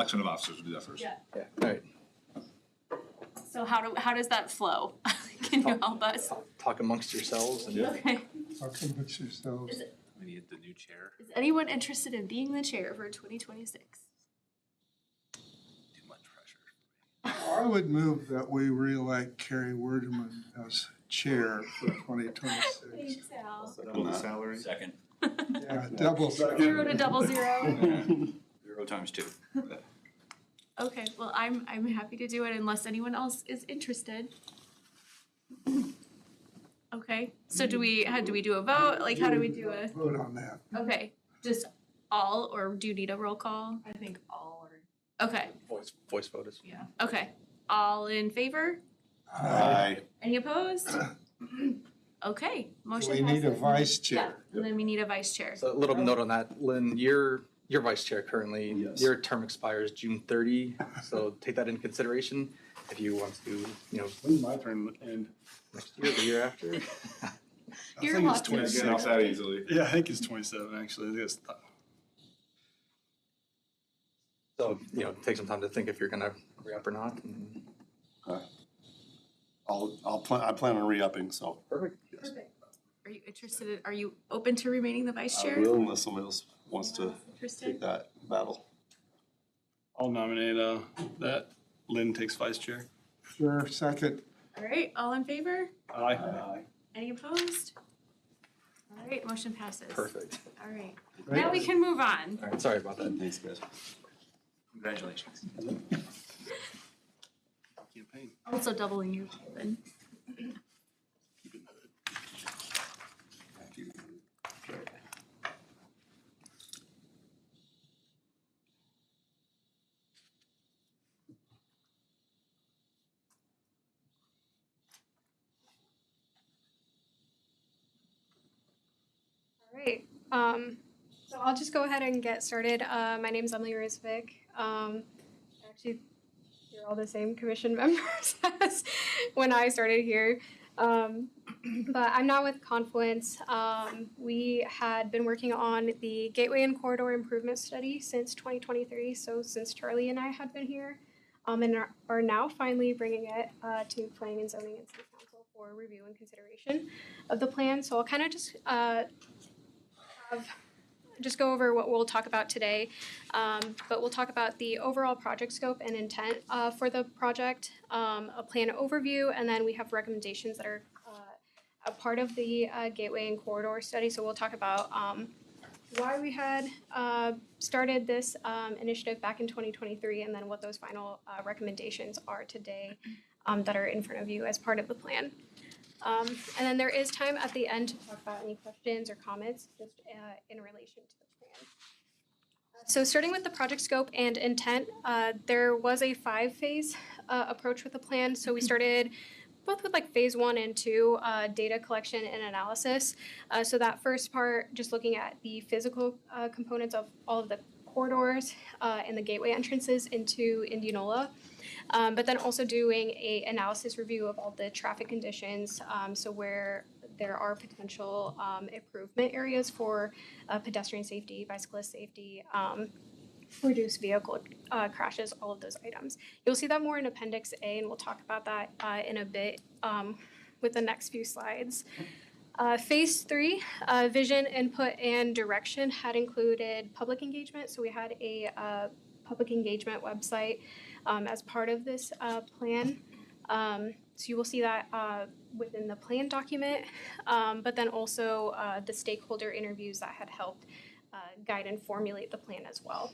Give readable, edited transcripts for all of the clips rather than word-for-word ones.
Election of officers, we'll do that first. Yeah. Yeah, all right. So how does that flow? Can you help us? Talk amongst yourselves and Okay. Talk amongst yourselves. We need the new chair. Is anyone interested in being the chair for 2026? Too much pressure. I would move that we re-elect Carrie Werdeman as chair for 2026. Thanks, Al. Double the salary. Second. Yeah, double. 0 to 00. 0 times 2. Okay, well, I'm happy to do it unless anyone else is interested. Okay, so do we do a vote? Like, how do we do a? Vote on that. Okay, just all, or do you need a roll call? I think all are. Okay, voice vote is. Yeah. okay, all in favor? Aye. Any opposed? Okay, motion We passes. need a vice Yeah, chair. and then we need a vice chair. So a little note on that, Lynn, you're vice chair currently. Yes. Your term expires June 30, so take that into consideration if you want to, When's my term end? next year, the year after. You're I think it's welcome. Get 26. off that easily. Yeah, I think it's 27 actually. I think it's So, take some time to think if you're gonna re-up or not. And I plan on re-upping, so. perfect. Perfect. Are you interested, are you open to remaining the vice I chair? will unless somebody else wants to Interested? take that battle. I'll nominate that Lynn takes vice chair. Sure, second. All right, all in favor? Aye. Any opposed? All right, motion passes. Perfect. All right, Great. now we can move on. All right, sorry about that. Thanks, guys. Congratulations. Campaign. Also doubling your then. Keeping the All right. So I'll just go ahead and get started. My name is Emily Rizvik. Actually, you're all the same commission members as when I started here. But I'm now with Confluence. We had been working on the Gateway and Corridor Improvement Study since 2023, so since Charlie and I had been here, and are now finally bringing it to Planning and Zoning and City Council for review and consideration of the plan. So I'll kind of just go over what we'll talk about today, but we'll talk about the overall project scope and intent for the project, a plan overview, and then we have recommendations that are a part of the Gateway and Corridor study. So we'll talk about why we had started this initiative back in 2023, and then what those final recommendations are today that are in front of you as part of the plan. And then there is time at the end to talk about any questions or comments just in relation to the plan. So starting with the project scope and intent, there was a 5-phase approach with the plan. So we started both with like phase 1 and 2, data collection and analysis. So that first part, just looking at the physical components of all of the corridors and the gateway entrances into Indianola. But then also doing a analysis review of all the traffic conditions, so where there are potential improvement areas for pedestrian safety, bicyclist safety, reduce vehicle crashes, all of those items. You'll see that more in Appendix A, and we'll talk about that in a bit with the next few slides. Phase 3, vision, input, and direction had included public engagement. So we had a public engagement website as part of this plan. So you will see that within the plan document, but then also the stakeholder interviews that had helped guide and formulate the plan as well.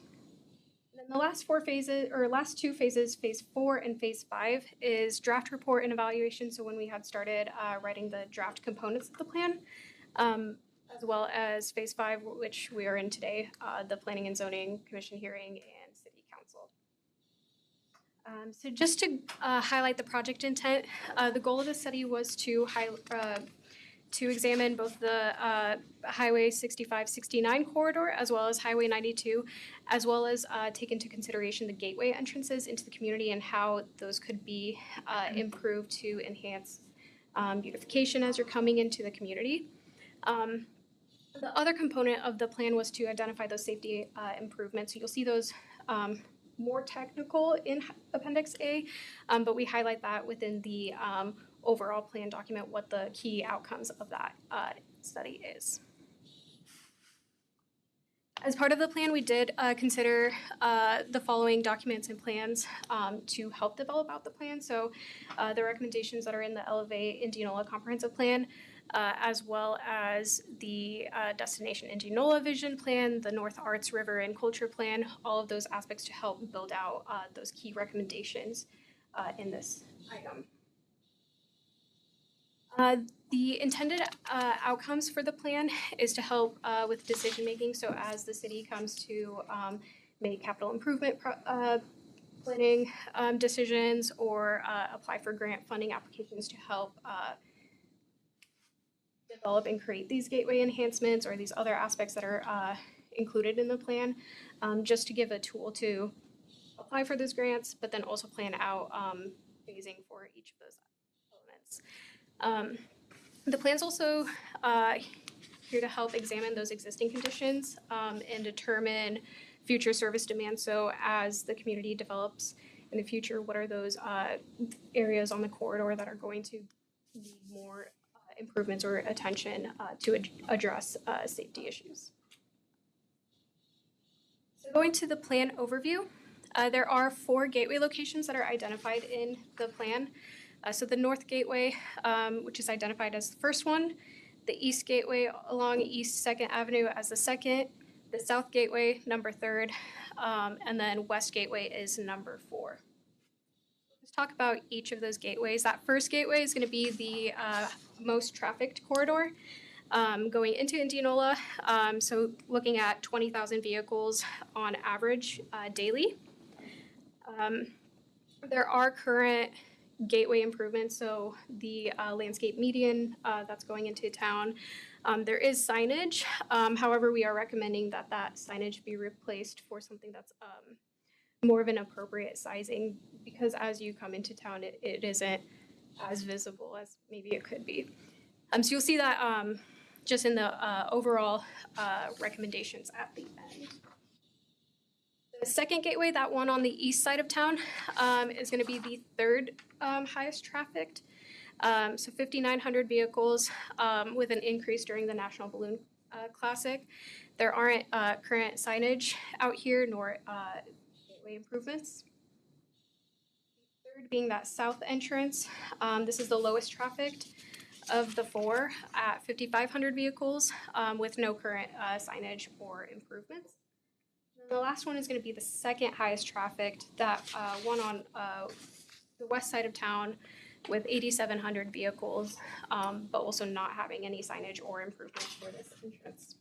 And then the last 4 phases, or last 2 phases, phase 4 and phase 5, is draft report and evaluation. So when we had started writing the draft components of the plan, as well as phase 5, which we are in today, the Planning and Zoning Commission hearing and City Council. So just to highlight the project intent, the goal of the study was to examine both the Highway 65-69 corridor as well as Highway 92, as well as take into consideration the gateway entrances into the community and how those could be improved to enhance beautification as you're coming into the community. The other component of the plan was to identify those safety improvements. So you'll see those more technical in Appendix A, but we highlight that within the overall plan document, what the key outcomes of that study is. As part of the plan, we did consider the following documents and plans to help develop out the plan. So the recommendations that are in the Elevate Indianola Comprehensive Plan, as well as the Destination Indianola Vision Plan, the North Arts River and Culture Plan, all of those aspects to help build out those key recommendations in this item. The intended outcomes for the plan is to help with decision making. So as the city comes to make capital improvement planning decisions or apply for grant funding applications to help develop and create these gateway enhancements or these other aspects that are included in the plan, just to give a tool to apply for those grants, but then also plan out phasing for each of those elements. The plan's also here to help examine those existing conditions and determine future service demand. So as the community develops in the future, what are those areas on the corridor that are going to need more improvements or attention to address safety issues. So going to the plan overview, there are 4 gateway locations that are identified in the plan. So the North Gateway, which is identified as the first one, the East Gateway along East 2nd Avenue as the second, the South Gateway, number 3rd, and then West Gateway is number 4. Let's talk about each of those gateways. That first gateway is going to be the most trafficked corridor going into Indianola. So looking at 20,000 vehicles on average daily. There are current gateway improvements, so the landscape median that's going into town. There is signage, however, we are recommending that that signage be replaced for something that's more of an appropriate sizing, because as you come into town, it isn't as visible as maybe it could be. So you'll see that just in the overall recommendations at the end. The second gateway, that one on the east side of town, is going to be the 3rd highest trafficked. So 5,900 vehicles with an increase during the National Balloon Classic. There aren't current signage out here nor gateway improvements. The 3rd being that south entrance. This is the lowest trafficked of the 4 at 5,500 vehicles with no current signage or improvements. The last one is going to be the 2nd highest trafficked, that one on the west side of town with 8,700 vehicles, but also not having any signage or improvements for this entrance.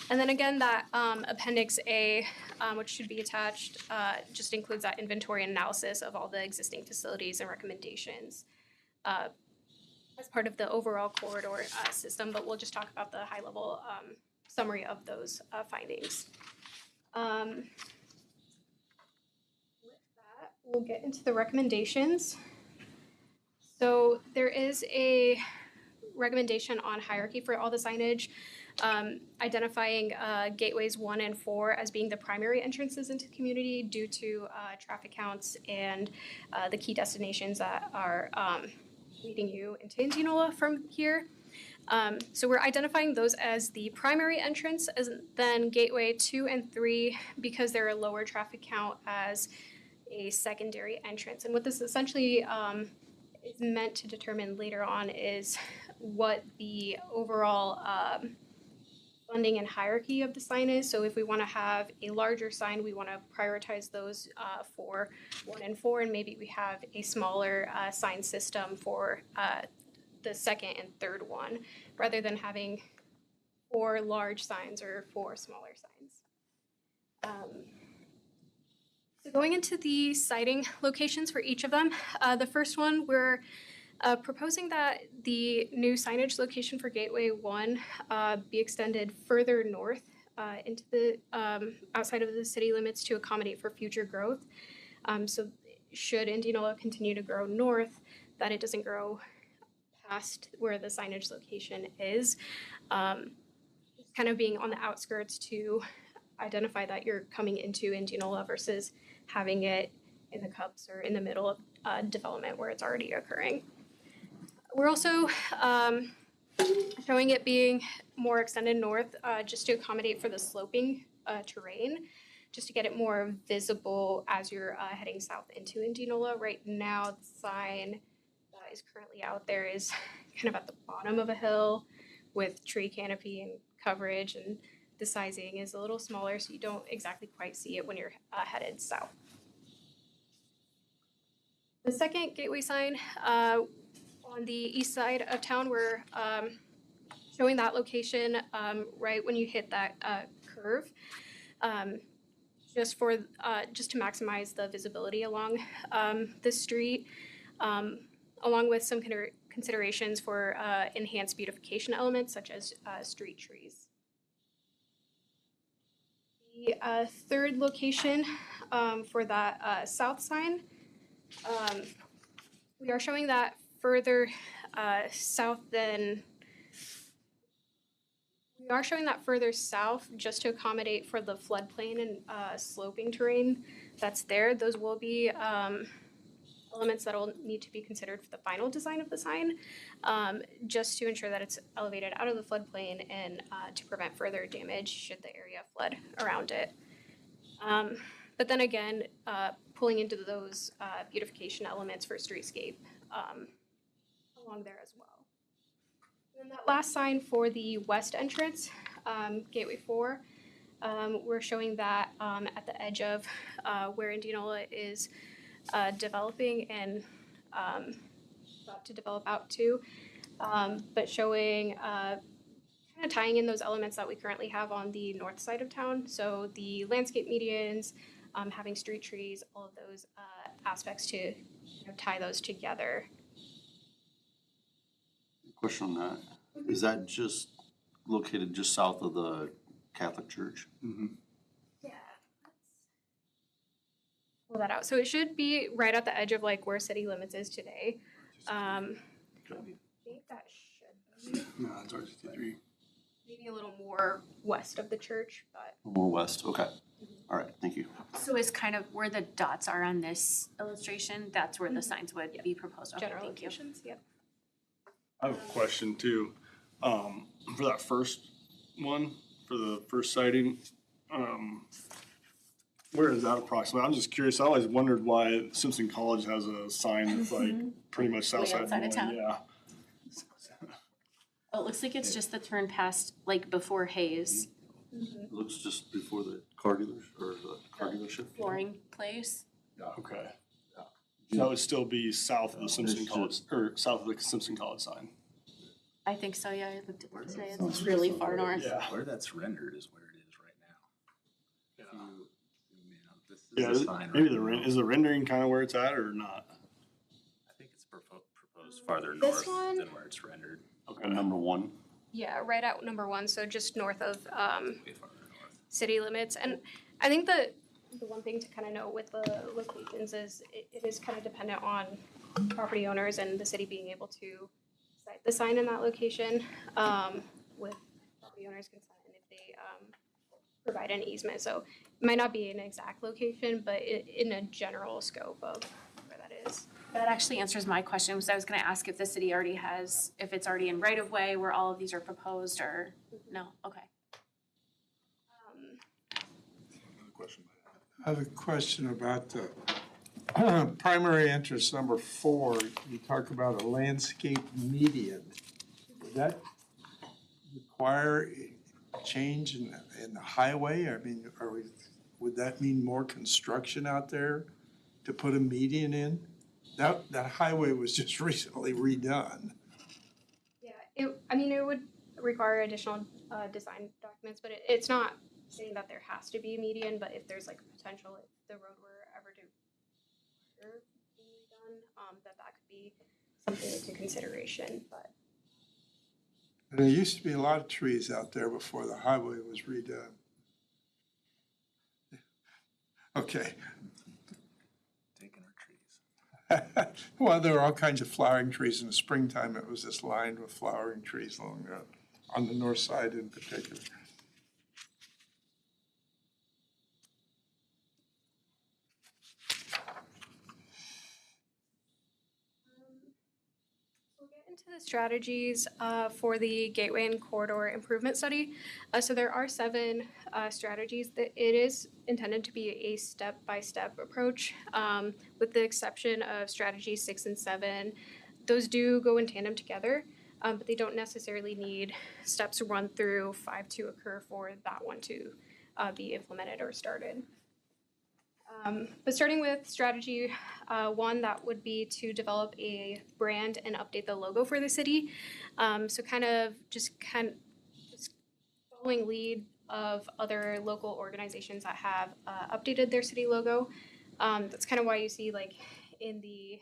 And then again, that Appendix A, which should be attached, just includes that inventory and analysis of all the existing facilities and recommendations as part of the overall corridor system, but we'll just talk about the high-level summary of those findings. With that, we'll get into the recommendations. So there is a recommendation on hierarchy for all the signage, identifying gateways 1 and 4 as being the primary entrances into the community due to traffic counts and the key destinations that are leading you into Indianola from here. So we're identifying those as the primary entrance, as then gateway 2 and 3, because they're a lower traffic count, as a secondary entrance. And what this essentially is meant to determine later on is what the overall funding and hierarchy of the sign is. So if we want to have a larger sign, we want to prioritize those for 1 and 4, and maybe we have a smaller sign system for the 2nd and 3rd one, rather than having 4 large signs or 4 smaller signs. So going into the sighting locations for each of them, the first one, we're proposing that the new signage location for Gateway 1 be extended further north into the outside of the city limits to accommodate for future growth. So should Indianola continue to grow north, that it doesn't grow past where the signage location is, kind of being on the outskirts to identify that you're coming into Indianola versus having it in the cups or in the middle of development where it's already occurring. We're also showing it being more extended north just to accommodate for the sloping terrain, just to get it more visible as you're heading south into Indianola. Right now, the sign that is currently out there is kind of at the bottom of a hill with tree canopy and coverage, and the sizing is a little smaller, so you don't exactly quite see it when you're headed south. The second gateway sign on the east side of town, we're showing that location right when you hit that curve, just to maximize the visibility along the street, along with some considerations for enhanced beautification elements such as street trees. The third location for that south sign, we are showing that further south just to accommodate for the floodplain and sloping terrain that's there. Those will be elements that will need to be considered for the final design of the sign, just to ensure that it's elevated out of the floodplain and to prevent further damage should the area flood around it. But then again, pulling into those beautification elements for streetscape along there as well. And then that last sign for the west entrance, Gateway 4, we're showing that at the edge of where Indianola is developing and about to develop out to, but showing kind of tying in those elements that we currently have on the north side of town. So the landscape medians, having street trees, all of those aspects to tie those together. Question on that. Is that just located just south of the Catholic Church? Yeah. Pull that out. So it should be right at the edge of like where city limits is today. I think that should be No, it's R63. maybe a little more west of the church, but More west, okay. All right, thank you. So is kind of where the dots are on this illustration, that's where the signs would be proposed. Okay, general thank you. locations, yep. I have a question too. For that first one, for the first sighting, where is that approximately? I'm just curious. I always wondered why Simpson College has a sign that's like pretty much south Way side of outside of Des town. Moines. Yeah. Oh, it looks like it's just the turn past, like before Hayes, It looks just before the car dealers or the car dealership. flooring place. Okay. So that would still be south of the Simpson It's College, or south of the Simpson College sign. I think so, yeah, I looked at it today, it's really far north. Yeah. Where that's rendered is where it is right now. Yeah. This is Yeah, the sign maybe right now. is the rendering kind of where it's at or not? I think it's proposed farther This north one? than where it's rendered, Okay. Number one. Yeah, right at number 1, so just north of way farther north. city limits. And I think the one thing to kind of note with the locations is it is kind of dependent on property owners and the city being able to cite the sign in that location with property owners' consent and if they provide an easement. So it might not be an exact location, but in a general scope of where that is. That actually answers my question, because I was gonna ask if the city already has, if it's already in right of way where all of these are proposed, or, no, okay. I have a question about the primary interest number 4. You talk about a landscape median. Would that require a change in the highway? I mean, would that mean more construction out there to put a median in? That highway was just recently redone. Yeah, it would require additional design documents, but it's not saying that there has to be a median, but if there's like a potential, if the road were ever to be redone, that could be something into consideration, but. And there used to be a lot of trees out there before the highway was redone. Okay. Taking our trees. Well, there are all kinds of flowering trees in the springtime. It was just lined with flowering trees along on the north side in particular. into the strategies for the Gateway and Corridor Improvement Study. So there are 7 strategies that it is intended to be a step-by-step approach, with the exception of strategy 6 and 7. Those do go in tandem together, but they don't necessarily need steps 1 through 5 to occur for that one to be implemented or started. But starting with strategy 1, that would be to develop a brand and update the logo for the city. So kind of just following lead of other local organizations that have updated their city logo. That's kind of why you see like in the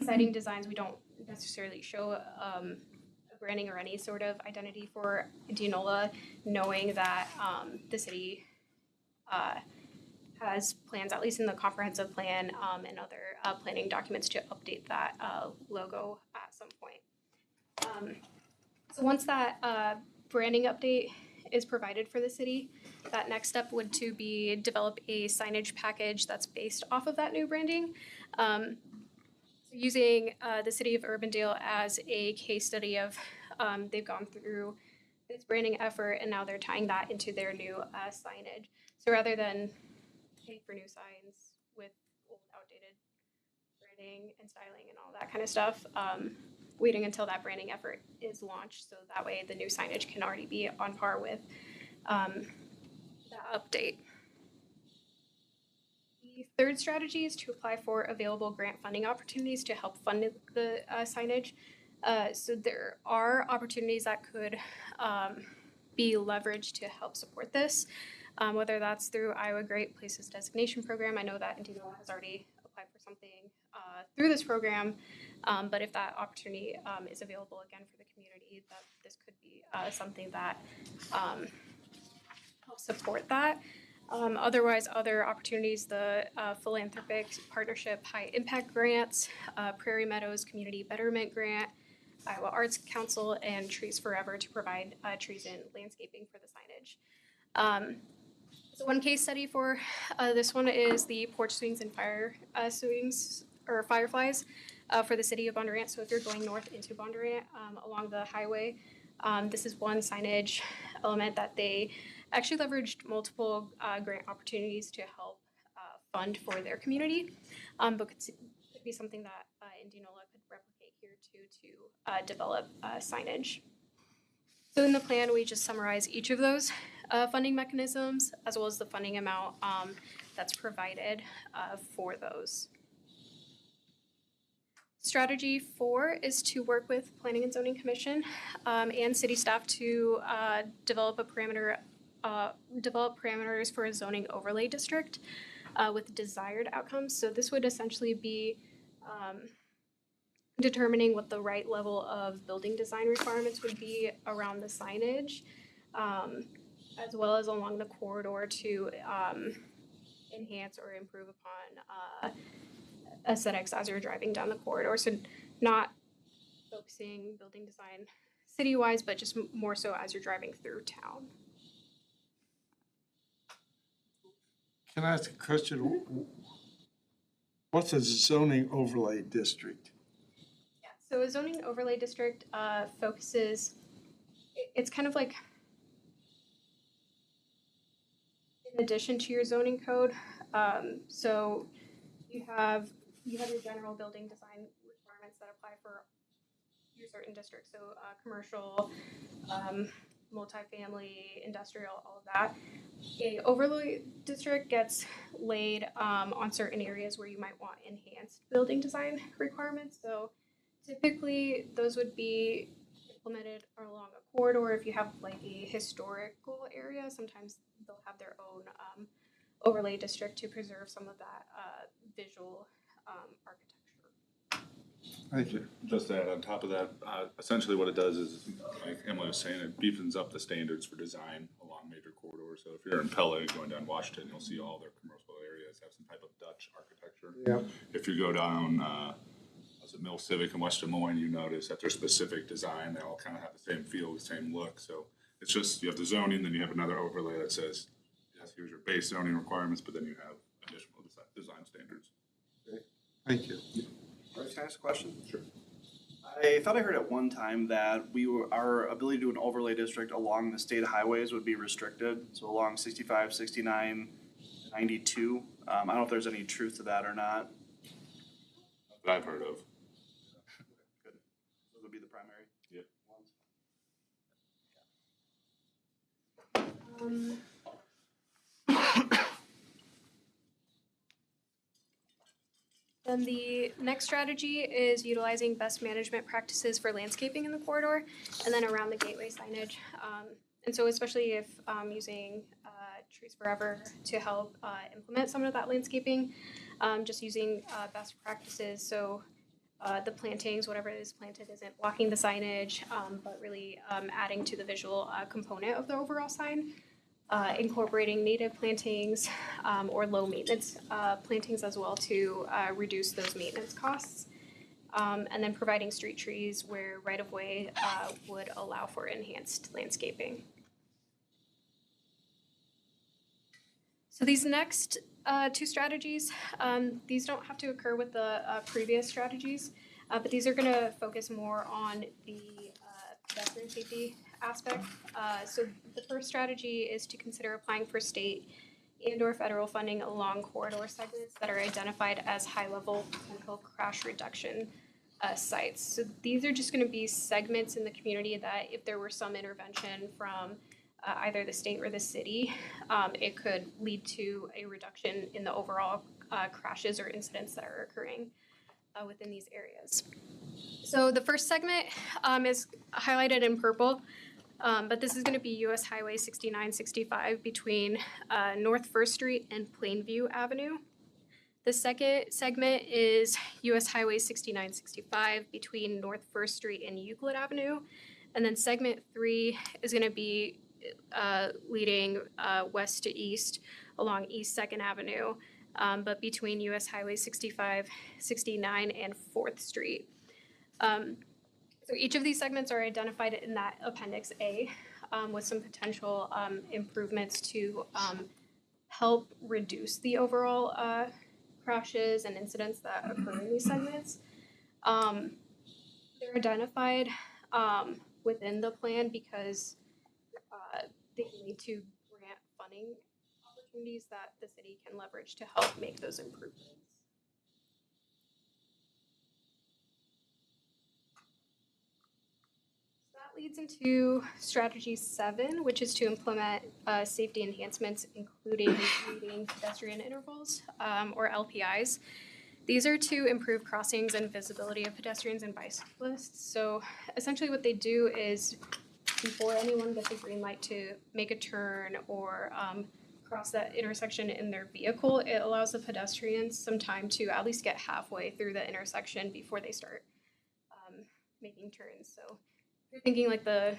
siding designs, we don't necessarily show a branding or any sort of identity for Indianola, knowing that the city has plans, at least in the comprehensive plan and other planning documents, to update that logo at some point. So once that branding update is provided for the city, that next step would to be develop a signage package that's based off of that new branding. Using the city of Urbandale as a case study of they've gone through this branding effort and now they're tying that into their new signage. So rather than paying for new signs with old outdated branding and styling and all that kind of stuff, waiting until that branding effort is launched so that way the new signage can already be on par with that update. The third strategy is to apply for available grant funding opportunities to help fund the signage. So there are opportunities that could be leveraged to help support this, whether that's through Iowa Great Places Designation Program. I know that Indianola has already applied for something through this program, but if that opportunity is available again for the community, that this could be something that helps support that. Otherwise, other opportunities, the Philanthropic Partnership High Impact Grants, Prairie Meadows Community Betterment Grant, Iowa Arts Council, and Trees Forever to provide trees and landscaping for the signage. So one case study for this one is the porch swings and fire swings or fireflies for the city of Bondurant. So if you're going north into Bondurant along the highway, this is one signage element that they actually leveraged multiple grant opportunities to help fund for their community, but could be something that Indianola could replicate here too to develop signage. So in the plan, we just summarize each of those funding mechanisms as well as the funding amount that's provided for those. Strategy 4 is to work with Planning and Zoning Commission and city staff to develop parameters for a zoning overlay district with desired outcomes. So this would essentially be determining what the right level of building design requirements would be around the signage, as well as along the corridor to enhance or improve upon aesthetics as you're driving down the corridor. So not focusing building design city-wise, but just more so as you're driving through town. Can I ask a question? What's a zoning overlay district? Yeah, so a zoning overlay district focuses, it's kind of like in addition to your zoning code. So you have your general building design requirements that apply for your certain districts. So commercial, multifamily, industrial, all of that. A overlay district gets laid on certain areas where you might want enhanced building design requirements. So typically those would be implemented along a corridor. If you have like a historical area, sometimes they'll have their own overlay district to preserve some of that visual architecture. Thank you. Just to add on top of that, essentially what it does is, like Emily was saying, it beefens up the standards for design along major corridors. So if you're in Pella going down Washington, you'll see all their commercial areas have some type of Dutch architecture. Yeah. If you go down, Mill Civic in West Des Moines, you notice that their specific design, they all kind of have the same feel, the same look. So it's just, you have the zoning, then you have another overlay that says, yes, here's your base zoning requirements, but then you have additional design standards. Thank you. Can I ask a question? Sure. I thought I heard at one time that our ability to do an overlay district along the state highways would be restricted, so along 65, 69, 92. I don't know if there's any truth to that or not. That I've heard of. Good. Those would be the primary. Yep. Then the next strategy is utilizing best management practices for landscaping in the corridor and then around the gateway signage. And so especially if using Trees Forever to help implement some of that landscaping, just using best practices. So the plantings, whatever is planted isn't blocking the signage, but really adding to the visual component of the overall sign. Incorporating native plantings or low maintenance plantings as well to reduce those maintenance costs. And then providing street trees where right-of-way would allow for enhanced landscaping. So these next two strategies, these don't have to occur with the previous strategies, but these are going to focus more on the pedestrian safety aspect. So the first strategy is to consider applying for state and/or federal funding along corridor segments that are identified as high-level potential crash reduction sites. So these are just going to be segments in the community that if there were some intervention from either the state or the city, it could lead to a reduction in the overall crashes or incidents that are occurring within these areas. So the first segment is highlighted in purple. But this is going to be US Highway 6965 between North 1st Street and Plainview Avenue. The second segment is US Highway 6965 between North 1st Street and Euclid Avenue. And then segment 3 is going to be leading west to east along East 2nd Avenue, but between US Highway 65, 69, and 4th Street. So each of these segments are identified in that Appendix A with some potential improvements to help reduce the overall crashes and incidents that occur in these segments. They're identified within the plan because they lead to grant funding opportunities that the city can leverage to help make those improvements. Leads into strategy 7, which is to implement safety enhancements, including leading pedestrian intervals or LPIs. These are to improve crossings and visibility of pedestrians and bicyclists. So essentially what they do is before anyone gets a green light to make a turn or cross that intersection in their vehicle, it allows the pedestrians some time to at least get halfway through the intersection before they start making turns. So you're thinking like the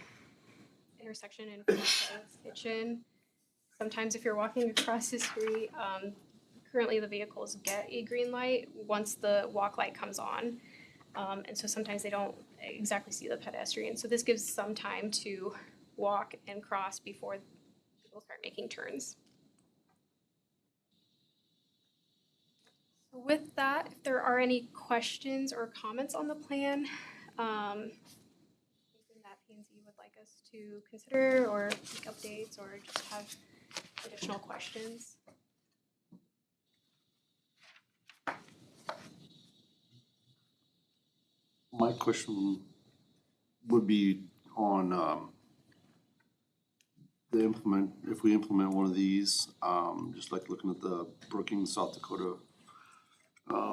intersection in front of Charlotte's Kitchen. Sometimes if you're walking across the street, currently the vehicles get a green light once the walk light comes on. And so sometimes they don't exactly see the pedestrian. So this gives some time to walk and cross before people start making turns. So with that, if there are any questions or comments on the plan, would like us to consider or make updates or just have additional questions? My question would be on if we implement one of these, just like looking at the Brookings, South Dakota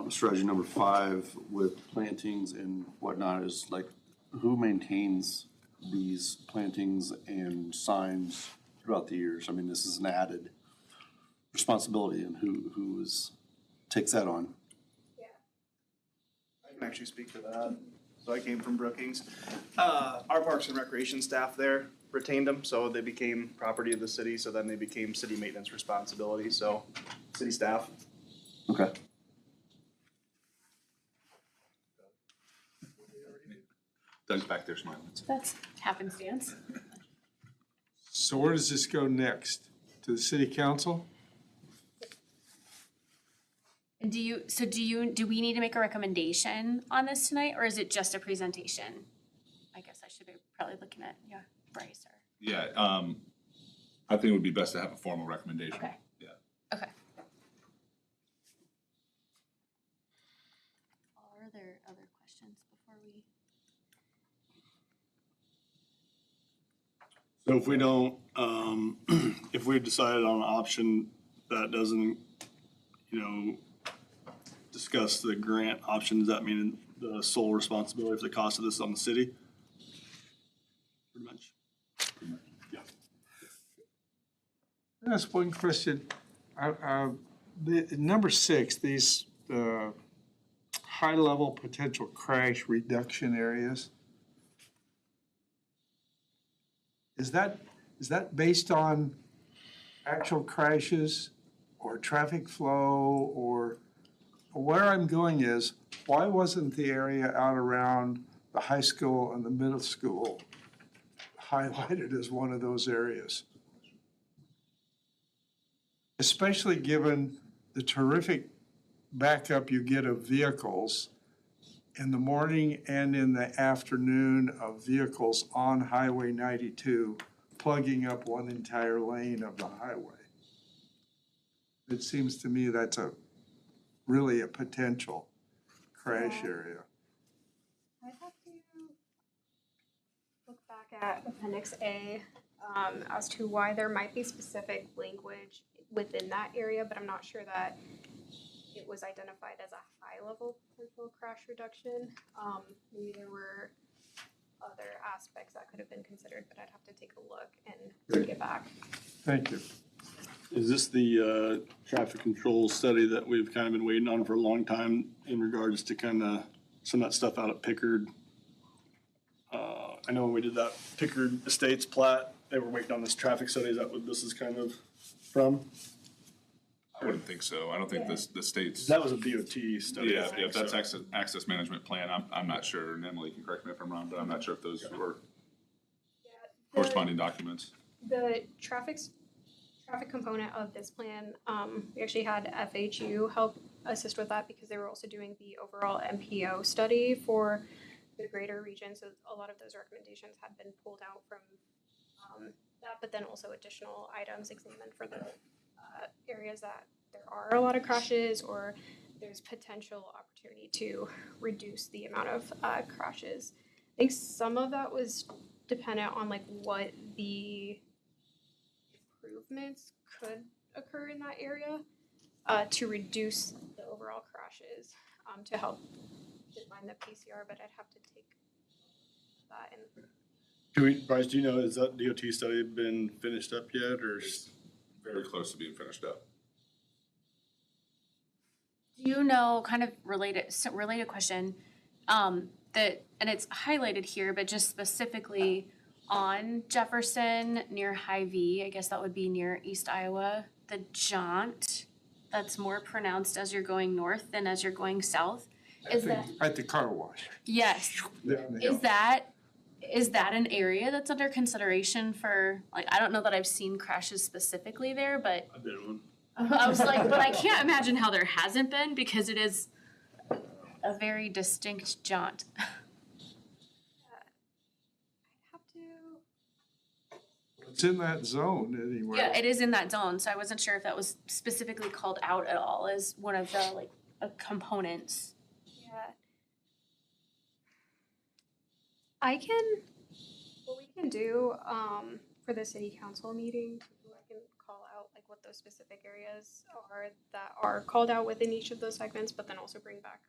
strategy number 5 with plantings and whatnot, is like who maintains these plantings and signs throughout the years? I mean, this is an added responsibility, and who takes that on? I can actually speak to that. So I came from Brookings. Our Parks and Recreation staff there retained them, so they became property of the city, so then they became city maintenance responsibility, so city staff. Okay. Doug's back there smiling. That's happenstance. So where does this go next? To the city council? Do we need to make a recommendation on this tonight, or is it just a presentation? I guess I should be probably looking at, Bryce or, Yeah, I think it would be best to have a formal recommendation. okay. Yeah. Okay. Are there other questions before we? So if we don't, if we decided on an option that doesn't, discuss the grant option, does that mean the sole responsibility for the cost of this is on the city? Pretty much. Yeah. That's one question. Number 6, these high-level potential crash reduction areas. Is that based on actual crashes or traffic flow, or where I'm going is, why wasn't the area out around the high school and the middle school highlighted as one of those areas? Especially given the terrific backup you get of vehicles in the morning and in the afternoon, of vehicles on Highway 92 plugging up one entire lane of the highway. It seems to me that's really a potential crash area. I'd have to look back at Appendix A as to why there might be specific language within that area, but I'm not sure that it was identified as a high-level potential crash reduction. Maybe there were other aspects that could have been considered, but I'd have to take a look and get back. Thank you. Is this the traffic control study that we've kind of been waiting on for a long time in regards to kind of some of that stuff out at Pickard? I know when we did that Pickard Estates plat, they were waiting on this traffic study. Is that what this is kind of from? I wouldn't think so. I don't think the state's. That was a DOT study. Yeah, I think, if that's so. access management plan, I'm not sure, and Emily can correct me if I'm wrong, but I'm not sure if those were corresponding documents. The traffic component of this plan, we actually had FHU help assist with that because they were also doing the overall MPO study for the greater region. So a lot of those recommendations had been pulled out from that, but then also additional items examined for the areas that there are a lot of crashes or there's potential opportunity to reduce the amount of crashes. I think some of that was dependent on like what the improvements could occur in that area to reduce the overall crashes to help define the PCR, but I'd have to take that in. Bryce, do you know, has that DOT study been finished up yet, or? Very close to being finished up. Do you know, kind of related question, that, and it's highlighted here, but just specifically on Jefferson near Hy-Vee, I guess that would be near East Iowa, the jaunt that's more pronounced as you're going north than as you're going south. At the car wash. Yes. Is that an area that's under consideration for, like, I don't know that I've seen crashes specifically there, but I've been one. I was like, but I can't imagine how there hasn't been because it is a very distinct jaunt. I'd have to. It's in that zone anyway. Yeah, it is in that zone, so I wasn't sure if that was specifically called out at all as one of the, like, components. Yeah. What we can do for the city council meeting, I can call out like what those specific areas are that are called out within each of those segments, but then also bring back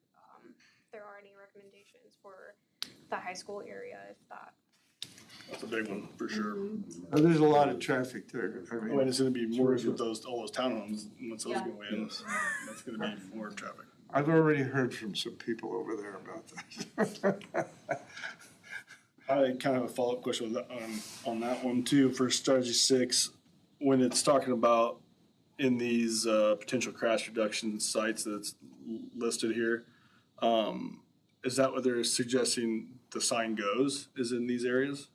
if there are any recommendations for the high school area if that. That's a big one, for sure. There's a lot of traffic there. I mean, And it's gonna be more with all those townhomes, once those Yeah. go in, that's gonna be more traffic. I've already heard from some people over there about that. I kind of have a follow-up question on that one too, for strategy 6, when it's talking about in these potential crash reduction sites that's listed here, is that what they're suggesting the sign goes, is in these areas?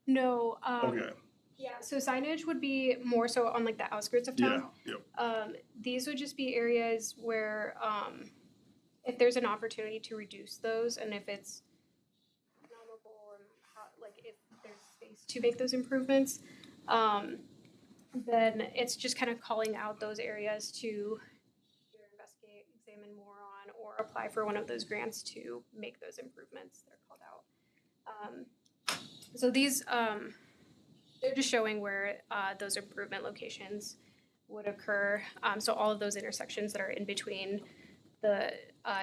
No. Okay, Yeah, so signage would be more so on like the outskirts of town. These would just be areas where, if there's an opportunity to reduce those and if it's economical and like if there's space to make those improvements, then it's just kind of calling out those areas to either investigate, examine more on, or apply for one of those grants to make those improvements. They're called out. So these, they're just showing where those improvement locations would occur. So all of those intersections that are in between the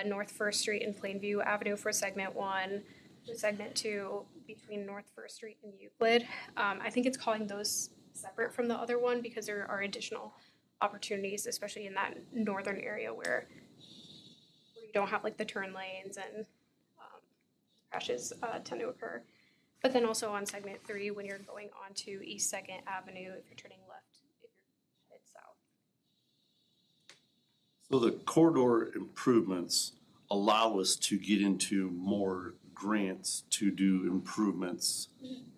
North First Street and Plainview Avenue for segment 1, the segment 2 between North First Street and Euclid. I think it's calling those separate from the other one because there are additional opportunities, especially in that northern area where you don't have like the turn lanes and crashes tend to occur. But then also on segment 3, when you're going on to East 2nd Avenue, if you're turning left, if you're headed south. So the corridor improvements allow us to get into more grants to do improvements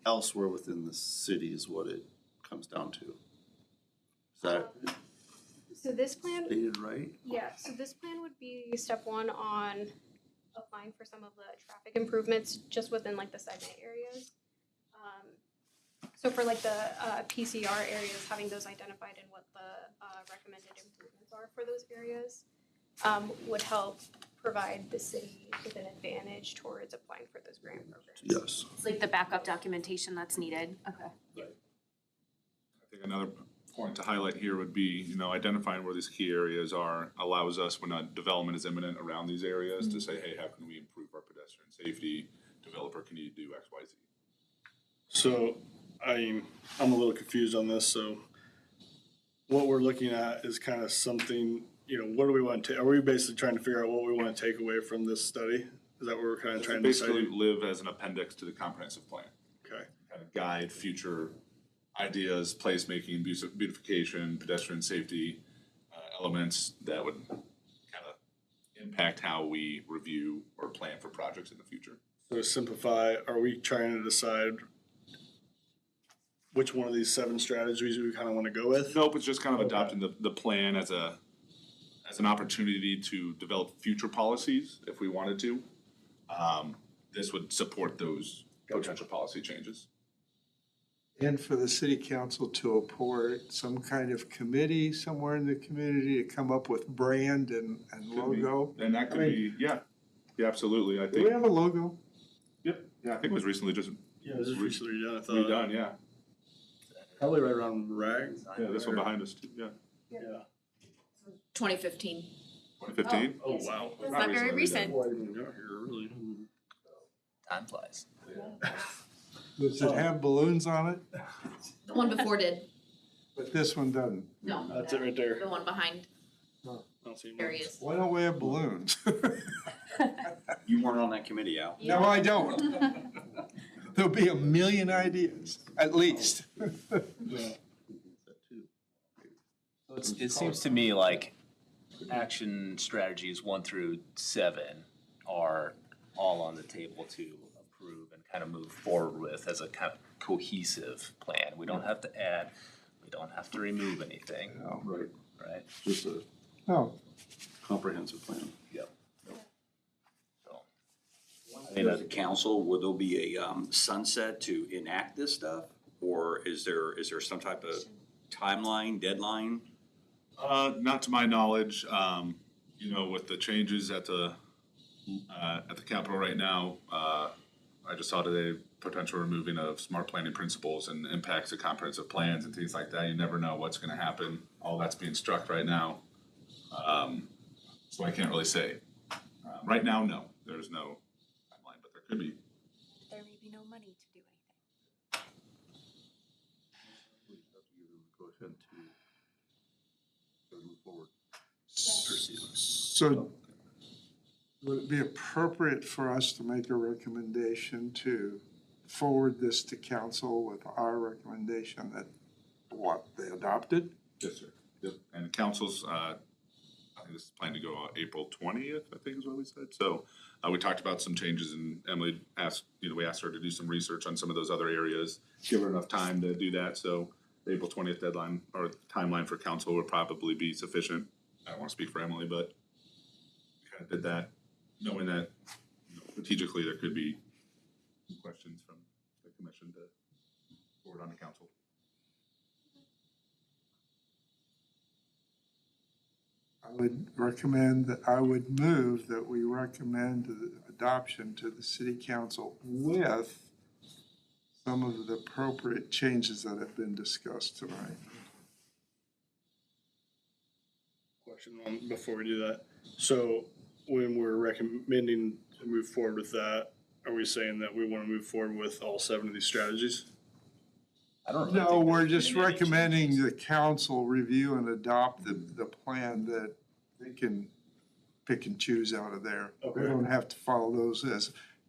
elsewhere within the city is what it comes down to. Is that So this plan, stated right? yeah, so this plan would be step 1 on applying for some of the traffic improvements just within like the segment areas. So for like the PCR areas, having those identified and what the recommended improvements are for those areas would help provide the city with an advantage towards applying for those grant programs. Yes. It's like the backup documentation that's needed. Okay. I think another point to highlight here would be, identifying where these key areas are allows us, when a development is imminent around these areas, to say, hey, how can we improve our pedestrian safety? Developer, can you do X, Y, Z? So, I'm a little confused on this, so what we're looking at is kind of something, what do we want to, are we basically trying to figure out what we want to take away from this study? Is that what we're kind of trying to decide? Basically live as an appendix to the comprehensive plan. Okay. Kind of guide future ideas, placemaking, beautification, pedestrian safety elements that would kind of impact how we review or plan for projects in the future. So to simplify, are we trying to decide which one of these 7 strategies we kind of want to go with? Nope, it's just kind of adopting the plan as an opportunity to develop future policies if we wanted to. This would support those potential policy changes. And for the city council to appoint some kind of committee somewhere in the community to come up with brand and logo. And that could be, yeah, absolutely, I Do we think. have a logo? Yep, yeah, I think it was recently just Yeah, this is recently redone, I thought. redone, yeah. Probably right around RAG. Yeah, this one behind us too, yeah. Yeah. 2015. 2015? Oh, wow. It's not very recent. Boy, I didn't know here, really. Time flies. Does it have balloons on it? The one before did. But this one doesn't. No. That's it right there. The one behind. I don't see There he much. is. Why don't we have balloons? You weren't on that committee, Al. No, I don't. There'll be a million ideas, at least. It seems to me like action strategies 1 through 7 are all on the table to approve and kind of move forward with as a kind of cohesive plan. We don't have to add, we don't have to remove anything, Oh, right. right? Just a No, comprehensive plan. Yep. So, As a council, will there be a sunset to enact this stuff? Or is there some type of timeline, deadline? Not to my knowledge, with the changes at the Capitol right now, I just saw today potential removing of smart planning principles and impacts of comprehensive plans and things like that. You never know what's gonna happen. All that's being struck right now. So I can't really say. Right now, no, there's no timeline, but there could be. There may be no money to do anything. Go ahead to move forward. so would it be appropriate for us to make a recommendation to forward this to council with our recommendation that they adopted? Yes, sir. Yep. And council's This is planned to go on April 20th, I think is what we said. So we talked about some changes, and Emily asked, we asked her to do some research on some of those other areas, give her enough time to do that. So the April 20th deadline or timeline for council would probably be sufficient. I don't want to speak for Emily, but we kind of did that, knowing that strategically there could be questions from the commission to forward on to council. I would move that we recommend the adoption to the city council with some of the appropriate changes that have been discussed tonight. Question on, before we do that. So when we're recommending to move forward with that, are we saying that we want to move forward with all 7 of these strategies? I don't really No, think we're there's just been any recommending changes. the council review and adopt the plan that they can pick and choose out of there. Okay. They don't have to follow those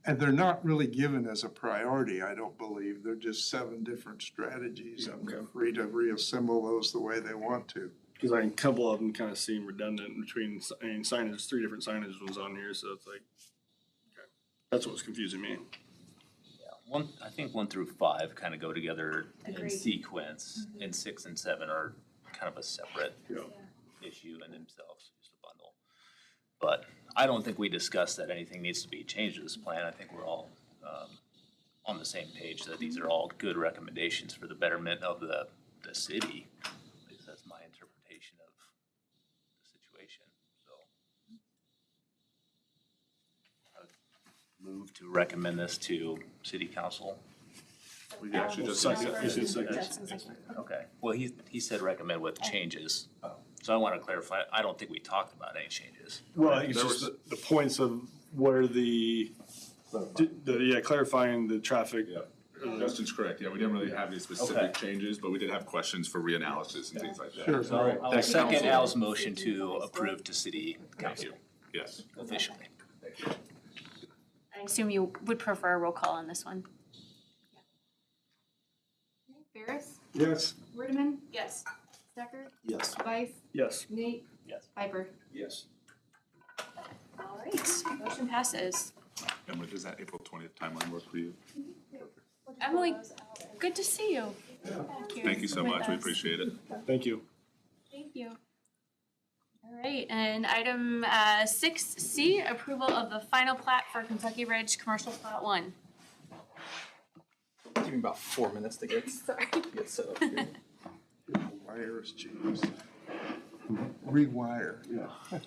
and they're not really given as a priority, I don't believe. They're just 7 different strategies and they're free to reassemble those the way they want to. Because a couple of them kind of seem redundant between, signage, 3 different signage ones on here, so it's like, okay. That's what was confusing me. I think 1 through 5 kind of go together in Agreed. sequence, and 6 and 7 are kind of a separate Yeah. issue in themselves, just a bundle. But I don't think we discussed that anything needs to be changed to this plan. I think we're all on the same page that these are all good recommendations for the betterment of the city. At least that's my interpretation of the situation, so. I would move to recommend this to city council. We can actually just Second. second. You said second. Justin second. Okay, well, he said recommend with changes. So I want to clarify, I don't think we talked about any changes. Well, I think it's There just was- the points of where clarifying the traffic. Yeah. Justin's correct. Yeah, we didn't really have any specific Okay. changes, but we did have questions for reanalysis and things like that. Sure. So I'll Thank you, second council. Al's motion to approve to city council Yes. officially. I assume you would prefer a roll call on this one. Ferris, Yes. Wordeman, Yes. Stecker, Yes. Weiss, Yes. Nate. Yes. Piper. Yes. All right, motion passes. Emily, does that April 20th timeline work for you? Emily, good to see you. Thank you so much. We appreciate it. Thank you. Thank you. All right, and item 6C, approval of the final plat for Kentucky Ridge Commercial Plat 1. Give me about 4 minutes to get set up here. Wires, James. Rewire. Yeah.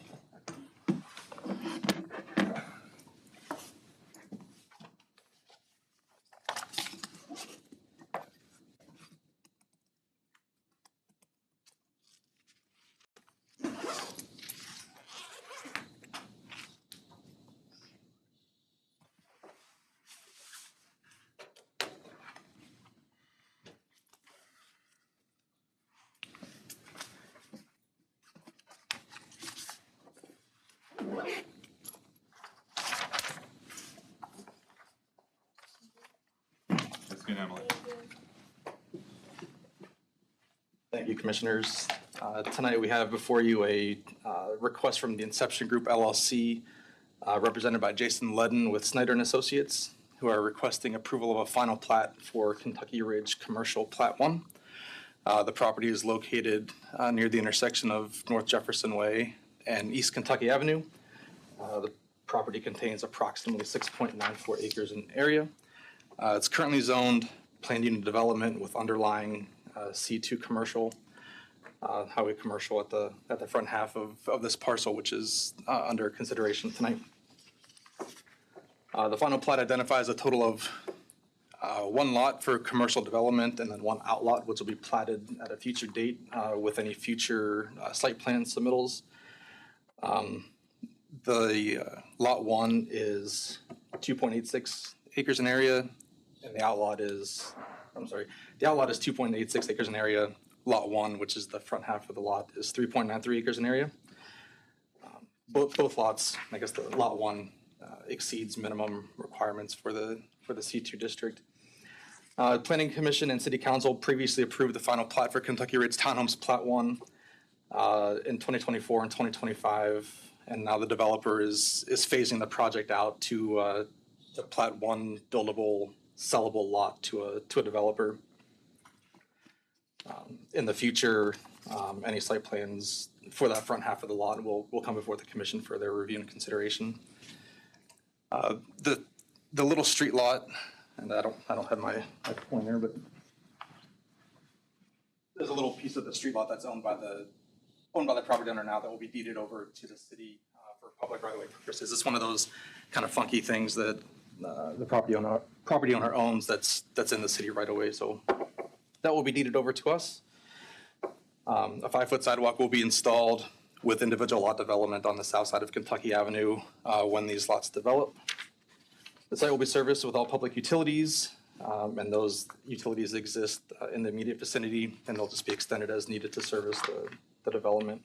That's good, Emily. Thank you, Commissioners. Tonight, we have before you a request from the Inception Group LLC, represented by Jason Ledden with Snyder and Associates, who are requesting approval of a final plat for Kentucky Ridge Commercial Plat 1. The property is located near the intersection of North Jefferson Way and East Kentucky Avenue. The property contains approximately 6.94 acres in area. It's currently zoned planned unit development with underlying C2 commercial, highway commercial at the front half of this parcel, which is under consideration tonight. The final plat identifies a total of 1 lot for commercial development and then 1 outlot, which will be platted at a future date with any future site plan submittals. The lot 1 is 2.86 acres in area, and the outlot is 2.86 acres in area. Lot 1, which is the front half of the lot, is 3.93 acres in area. Both lots, I guess the lot 1 exceeds minimum requirements for the C2 district. Planning Commission and City Council previously approved the final plat for Kentucky Ridge Townhomes Plat 1 in 2024 and 2025. And now the developer is phasing the project out to plat one buildable, sellable lot to a developer. In the future, any site plans for that front half of the lot will come before the commission for their review and consideration. The little street lot, and I don't have my pointer, but there's a little piece of the street lot that's owned by the property owner now that will be deeded over to the city for public right-of-way purposes. It's one of those kind of funky things that the property owner owns that's in the city right away. So that will be deeded over to us. A 5-foot sidewalk will be installed with individual lot development on the south side of Kentucky Avenue when these lots develop. The site will be serviced with all public utilities, and those utilities exist in the immediate vicinity, and they'll just be extended as needed to service the development.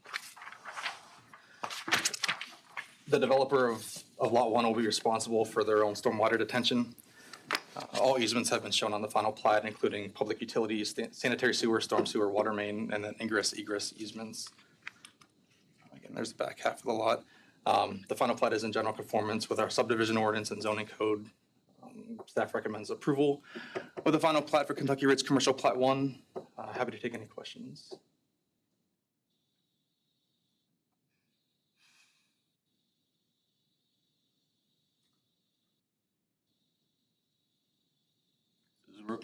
The developer of Lot 1 will be responsible for their own stormwater detention. All easements have been shown on the final plat, including public utilities, sanitary sewer, storm sewer, water main, and then ingress egress easements. Again, there's the back half of the lot. The final plat is in general conformance with our subdivision ordinance and zoning code. Staff recommends approval of the final plat for Kentucky Ridge Commercial Plat 1. Happy to take any questions.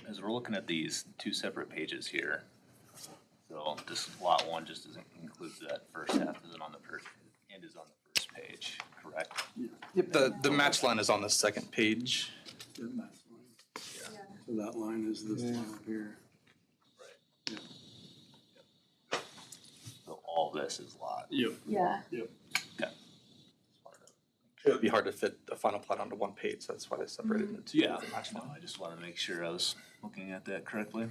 As we're looking at these two separate pages here, so this lot one just includes that first half, isn't on the first, and is on the first page, correct? Yep, the match line is on the second page. So that line is this line up here. So all this is lot. Yep. Yeah. Okay. It would be hard to fit a final plat onto one page, so that's why they separated it into two. Yeah, with the match no, line. I just wanted to make sure I was looking at that correctly.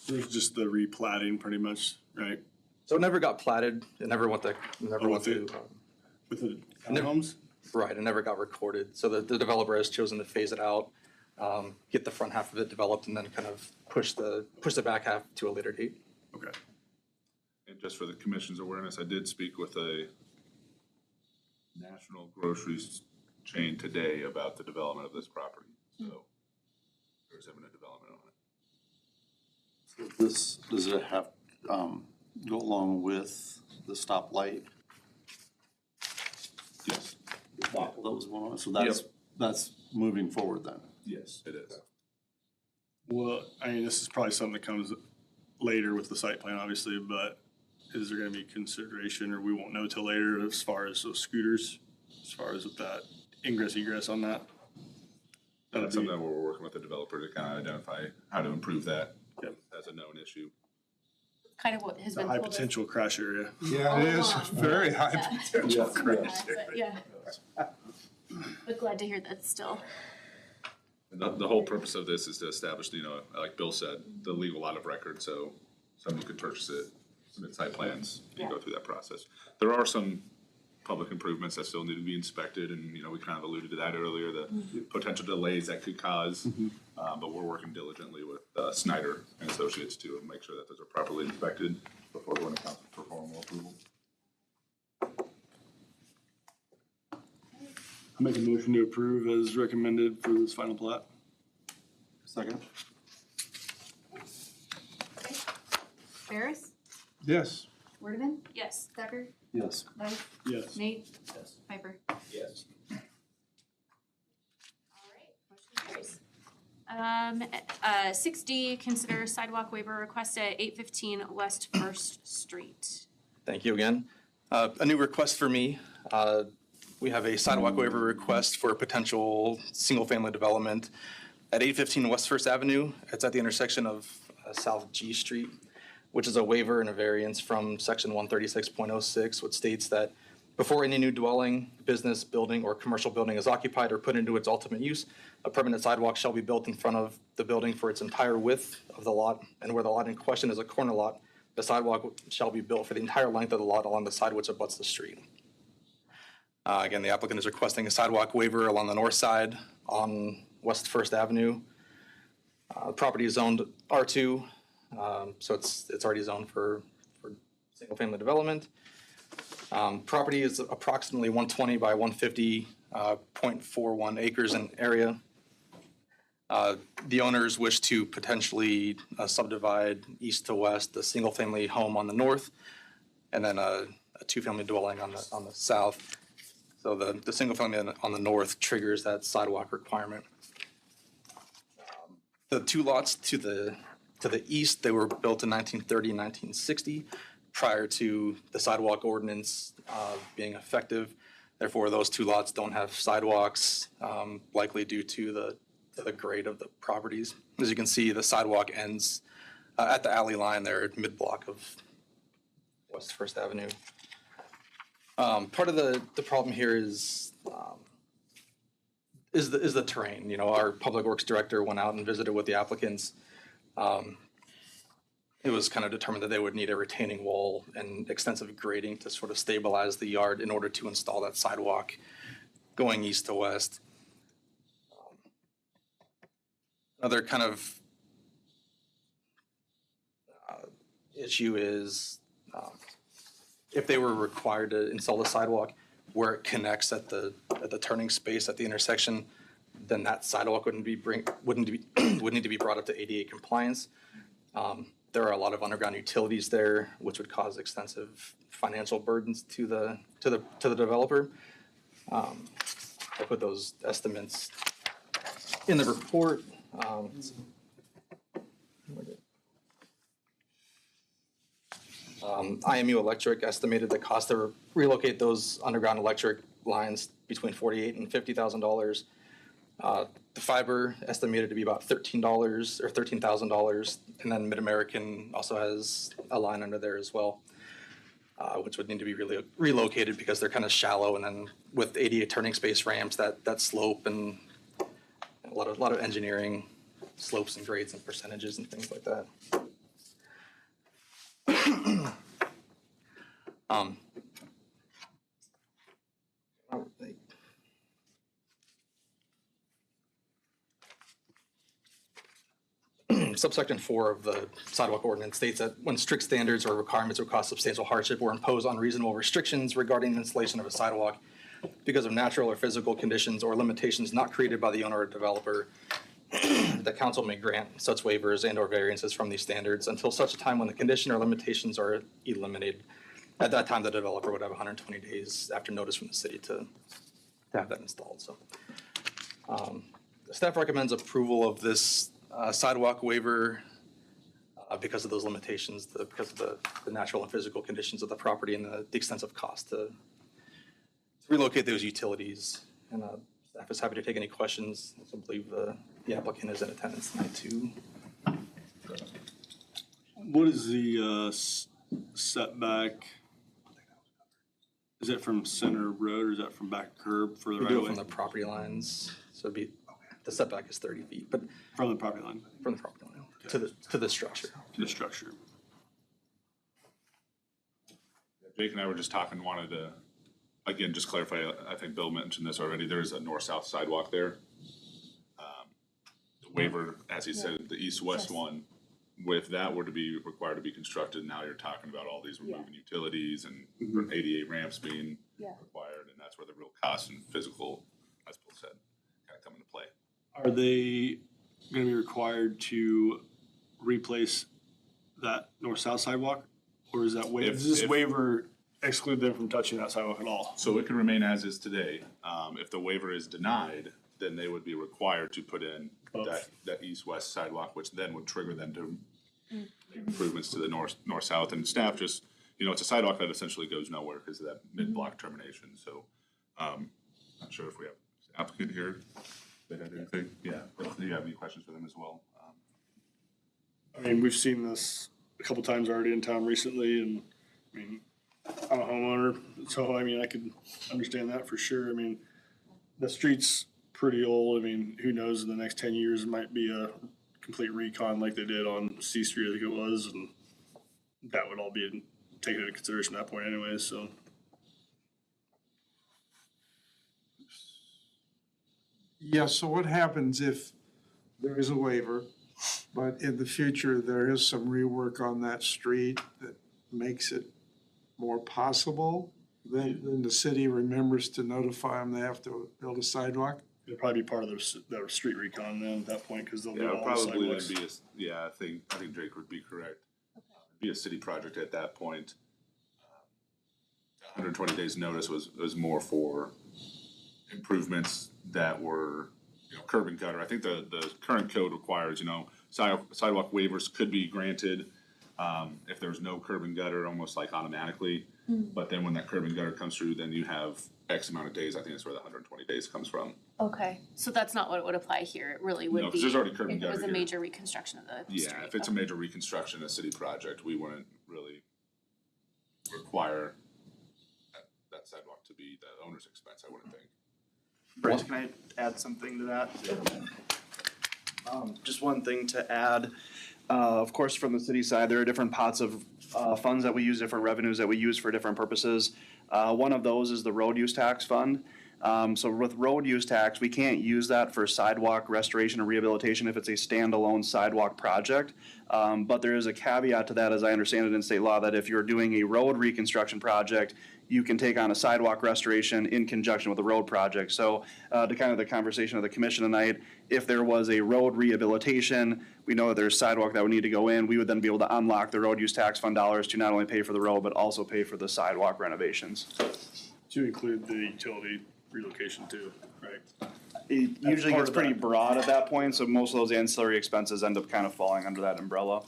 There's just the replatting pretty much, right? So it never got platted. It never went to, with the townhomes? right, it never got recorded. So the developer has chosen to phase it out, get the front half of it developed, and then kind of push the back half to a later date. Okay. And just for the commission's awareness, I did speak with a national grocery chain today about the development of this property. So there's imminent development on it. This, does it have, go along with the stoplight? Yes. That was one, so that's moving forward then? Yes, it is. Well, I mean, this is probably something that comes later with the site plan, obviously, but is there gonna be consideration, or we won't know till later, as far as those scooters, as far as with that ingress egress on that? That's something that we're working with the developer to kind of identify how to improve that Yep. as a known issue. Kind of what has It's a been high told us. potential crash area. Yeah, it is very high Yeah. potential crash. But yeah. But glad to hear that still. And the whole purpose of this is to establish, you know, like Bill said, the legal lot of record, so someone could purchase it, submit site plans, and go through that process. There are some public improvements that still need to be inspected, and, you know, we kind of alluded to that earlier, the potential delays that could cause. But we're working diligently with Snyder and Associates to make sure that those are properly inspected before going to council for formal approval. I make a motion to approve as recommended for this final plat. Second? Ferris, Yes. Wordman, Yes. Stecker, Yes. Light, Yes. Nate, Yes. Piper. Yes. Motion carries. 6D, consider sidewalk waiver request at 815 West First Street. Thank you again. A new request for me. We have a sidewalk waiver request for a potential single-family development at 815 West First Avenue. It's at the intersection of South G Street, which is a waiver and a variance from section 136.06, which states that before any new dwelling, business, building, or commercial building is occupied or put into its ultimate use, a permanent sidewalk shall be built in front of the building for its entire width of the lot, and where the lot in question is a corner lot, the sidewalk shall be built for the entire length of the lot along the side which abuts the street. Again, the applicant is requesting a sidewalk waiver along the north side on West First Avenue. The property is zoned R2, So it's already zoned for single-family development. Property is approximately 120 by 150, 0.41 acres in area. The owners wish to potentially subdivide east to west, the single-family home on the north, and then a two-family dwelling on the south. So the single-family on the north triggers that sidewalk requirement. The two lots to the east, they were built in 1930 and 1960, prior to the sidewalk ordinance being effective. Therefore, those two lots don't have sidewalks, likely due to the grade of the properties. As you can see, the sidewalk ends at the alley line there at mid-block of West First Avenue. Part of the problem here is the terrain. You know, our Public Works Director went out and visited with the applicants. It was kind of determined that they would need a retaining wall and extensive grading to sort of stabilize the yard in order to install that sidewalk going east to west. Another kind of issue is if they were required to install the sidewalk where it connects at the turning space at the intersection, then that sidewalk wouldn't would need to be brought up to ADA compliance. There are a lot of underground utilities there, which would cause extensive financial burdens to the developer. I put those estimates in the report. IMU Electric estimated the cost to relocate those underground electric lines between $48,000 and $50,000. The fiber estimated to be about $13 or $13,000, and then Mid-American also has a line under there as well, which would need to be really relocated because they're kind of shallow, and then with ADA turning space ramps, that slope and a lot of engineering slopes and grades and percentages and things like that. Subsection 4 of the sidewalk ordinance states that when strict standards or requirements would cause substantial hardship or impose unreasonable restrictions regarding the installation of a sidewalk because of natural or physical conditions or limitations not created by the owner or developer, the council may grant such waivers and or variances from these standards until such a time when the condition or limitations are eliminated. At that time, the developer would have 120 days after notice from the city to have that installed. So the staff recommends approval of this sidewalk waiver because of those limitations, because of the natural and physical conditions of the property and the extensive cost to relocate those utilities. And staff is happy to take any questions. I believe the applicant is in attendance tonight too. What is the setback? Is that from center road or is that from back curb for the We right do of it way? from the property lines, so it'd be, the setback is 30 feet, but From the property line from the property line to the structure. to the structure. Jake and I were just talking, wanted to, again, just clarify, I think Bill mentioned this already, there is a north-south sidewalk there. The waiver, as he said, the east-west one, if that were to be required to be constructed, now you're talking about all these removing utilities and ADA ramps being required, and that's where the real cost and physical, as Bill said, kind of come into play. Are they gonna be required to replace that north-south sidewalk? Or is that does this waiver exclude them from touching that sidewalk at all? So it can remain as is today. If the waiver is denied, then they would be required to put in that east-west sidewalk, which then would trigger them to make improvements to the north-south. And staff just, it's a sidewalk that essentially goes nowhere because of that mid-block termination. So, not sure if we have an applicant here. They had anything? Yeah. Do you have any questions for them as well? I mean, we've seen this a couple times already in town recently, and I mean, I'm a homeowner, so I mean, I could understand that for sure. I mean, the street's pretty old. I mean, who knows, in the next 10 years, it might be a complete recon like they did on C Street, I think it was, and that would all be taken into consideration at that point anyway, so. Yeah, so what happens if there is a waiver But in the future, there is some rework on that street that makes it more possible. Then the city remembers to notify them they have to build a sidewalk. It'll probably be part of their street recon then at that point, cause they'll do Yeah, all the probably then sidewalks. be I think Drake would be correct. Be a city project at that point. 120 days notice was more for improvements that were, curb and gutter. I think the current code requires, sidewalk waivers could be granted if there's no curb and gutter, almost like automatically. But then when that curb and gutter comes through, then you have X amount of days. I think that's where the 120 days comes from. Okay, so that's not what would apply here. It really No, would 'cause be there's already curb and if it was gutter a here. major reconstruction of the street. Yeah, if it's a major reconstruction, a city project, we wouldn't really require that sidewalk to be the owner's expense, I wouldn't think. Bryce, can I add something to that? Just one thing to add. Of course, from the city side, there are different pots of funds that we use, different revenues that we use for different purposes. One of those is the road use tax fund. So with road use tax, we can't use that for sidewalk restoration or rehabilitation if it's a standalone sidewalk project. But there is a caveat to that, as I understand it in state law, that if you're doing a road reconstruction project, you can take on a sidewalk restoration in conjunction with a road project. So to kind of the conversation of the commission tonight, if there was a road rehabilitation, we know that there's sidewalk that would need to go in, we would then be able to unlock the road use tax fund dollars to not only pay for the road, but also pay for the sidewalk renovations. To include the utility relocation too, right? It usually part gets of pretty that. broad at that point, so most of those ancillary expenses end up kind of falling under that umbrella.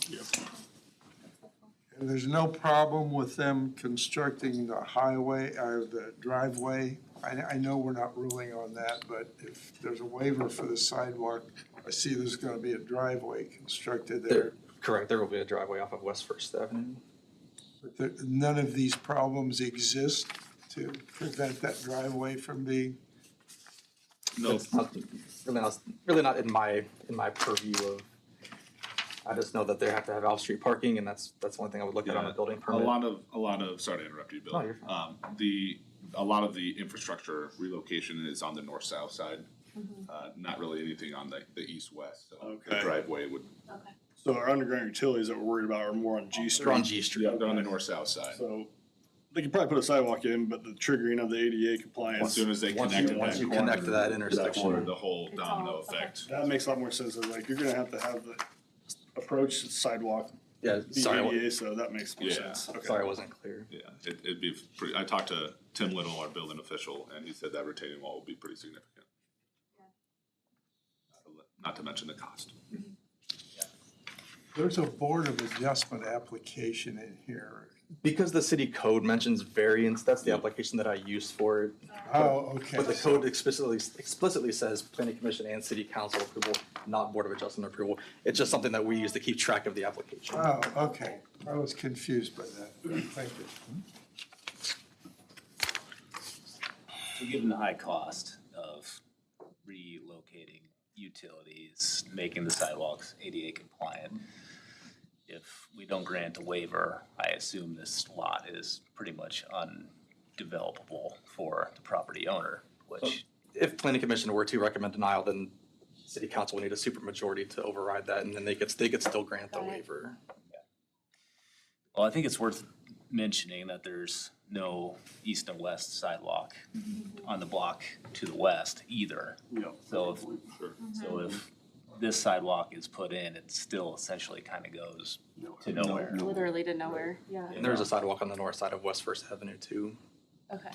And there's no problem with them constructing the highway or the driveway. I know we're not ruling on that, but if there's a waiver for the sidewalk, I see there's gonna be a driveway constructed there. Correct, there will be a driveway off of West First Avenue. But none of these problems exist to prevent that driveway from being, No, It's not, really not in my purview of, I just know that they have to have off-street parking, and that's one thing I would look at on a building a permit. lot of, sorry to interrupt you, Bill. No, you're fine. A lot of the infrastructure relocation is on the north-south side. Not really anything on the east-west, so the Okay. driveway would, Okay. So our underground utilities that we're worried about are more on G Street. They're on G Street. they're on the north-south side. So they could probably put a sidewalk in, but the triggering of the ADA As compliance, soon as they Once connect you, to once that you corner, connect to that that intersection. corner, the whole It's domino all- okay. effect. that makes a lot more sense. It's like, you're gonna have the approach sidewalk, Yeah, be sorry, ADA, so that makes more Yeah. sense. Okay. sorry, I wasn't clear. Yeah, it'd be pretty, I talked to Tim Little, our building official, and he said that retaining wall would be pretty significant. Not to mention the cost. there's a Board of Adjustment application in here. Because the city code mentions variance, that's the application that I used for it. Oh, okay. But the code explicitly says planning commission and city council approval, not board of adjustment approval. It's just something that we use to keep track of the application. Oh, okay. I was confused by that. Thank you. So given the high cost of relocating utilities, making the sidewalks ADA compliant, if we don't grant a waiver, I assume this lot is pretty much undevelopable for the property owner, which, If planning commission were to recommend denial, then city council would need a supermajority to override that, and then they could still grant the Got it. waiver. well, I think it's worth mentioning that there's no east and west sidewalk on the block to the west either. Yeah. So if this sidewalk is put in, it still essentially kind of goes to nowhere. Literally to nowhere, yeah. And there's a sidewalk on the north side of West First Avenue too. Okay.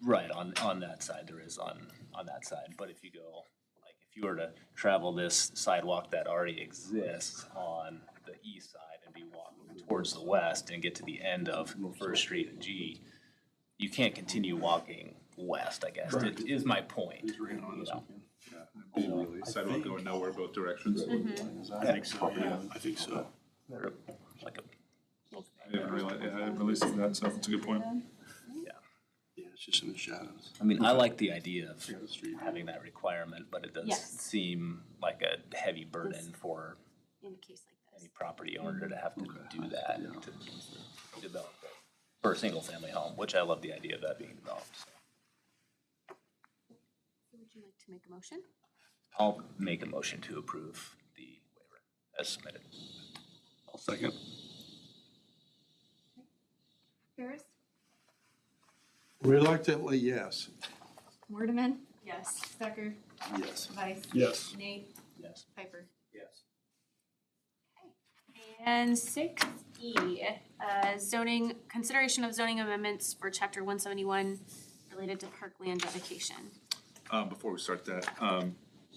Right, on that side, there is on that side, but if you go, like, if you were to travel this sidewalk that already exists on the east side and be walking towards the west and get to the end of First Street and G, you can't continue walking west, I guess, is my point. You know? Sidewalk going nowhere both directions. I think so, yeah, I think so. Like a, I didn't realize, I didn't really see that, so it's a good point. Yeah, it's just in the shadows. I mean, I like the idea of having that requirement, but it does Yes. seem like a heavy burden for In a case like any this. property owner to have to do that, to develop it for a single family home, which I love the idea of that being developed, so. Would you like to make a motion? I'll make a motion to approve the waiver as submitted. I'll second. Ferris, Reluctantly, yes. Mordeman? Yes. Stecker? Yes. Weiss? Yes. Nate? Yes. Piper? Yes. And 6E, zoning, consideration of zoning amendments for chapter 171 related to parkland dedication. Before we start that,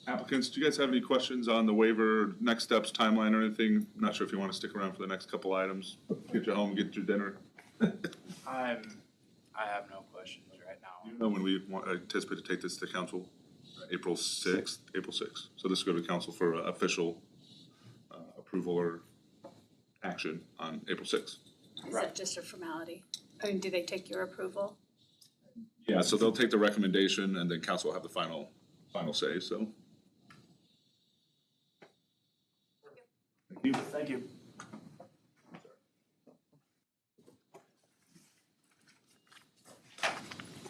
applicants, do you guys have any questions on the waiver, next steps, timeline, or anything? I'm not sure if you want to stick around for the next couple items. Get you home, get your dinner. I have no questions right now. You know when we anticipate to take this to council? April 6th. So this will go to council for official approval or action on April 6th. Is that just a formality? I mean, do they take your approval? Yeah, so they'll take the recommendation and then council will have the final say, so. Thank you. Thank you.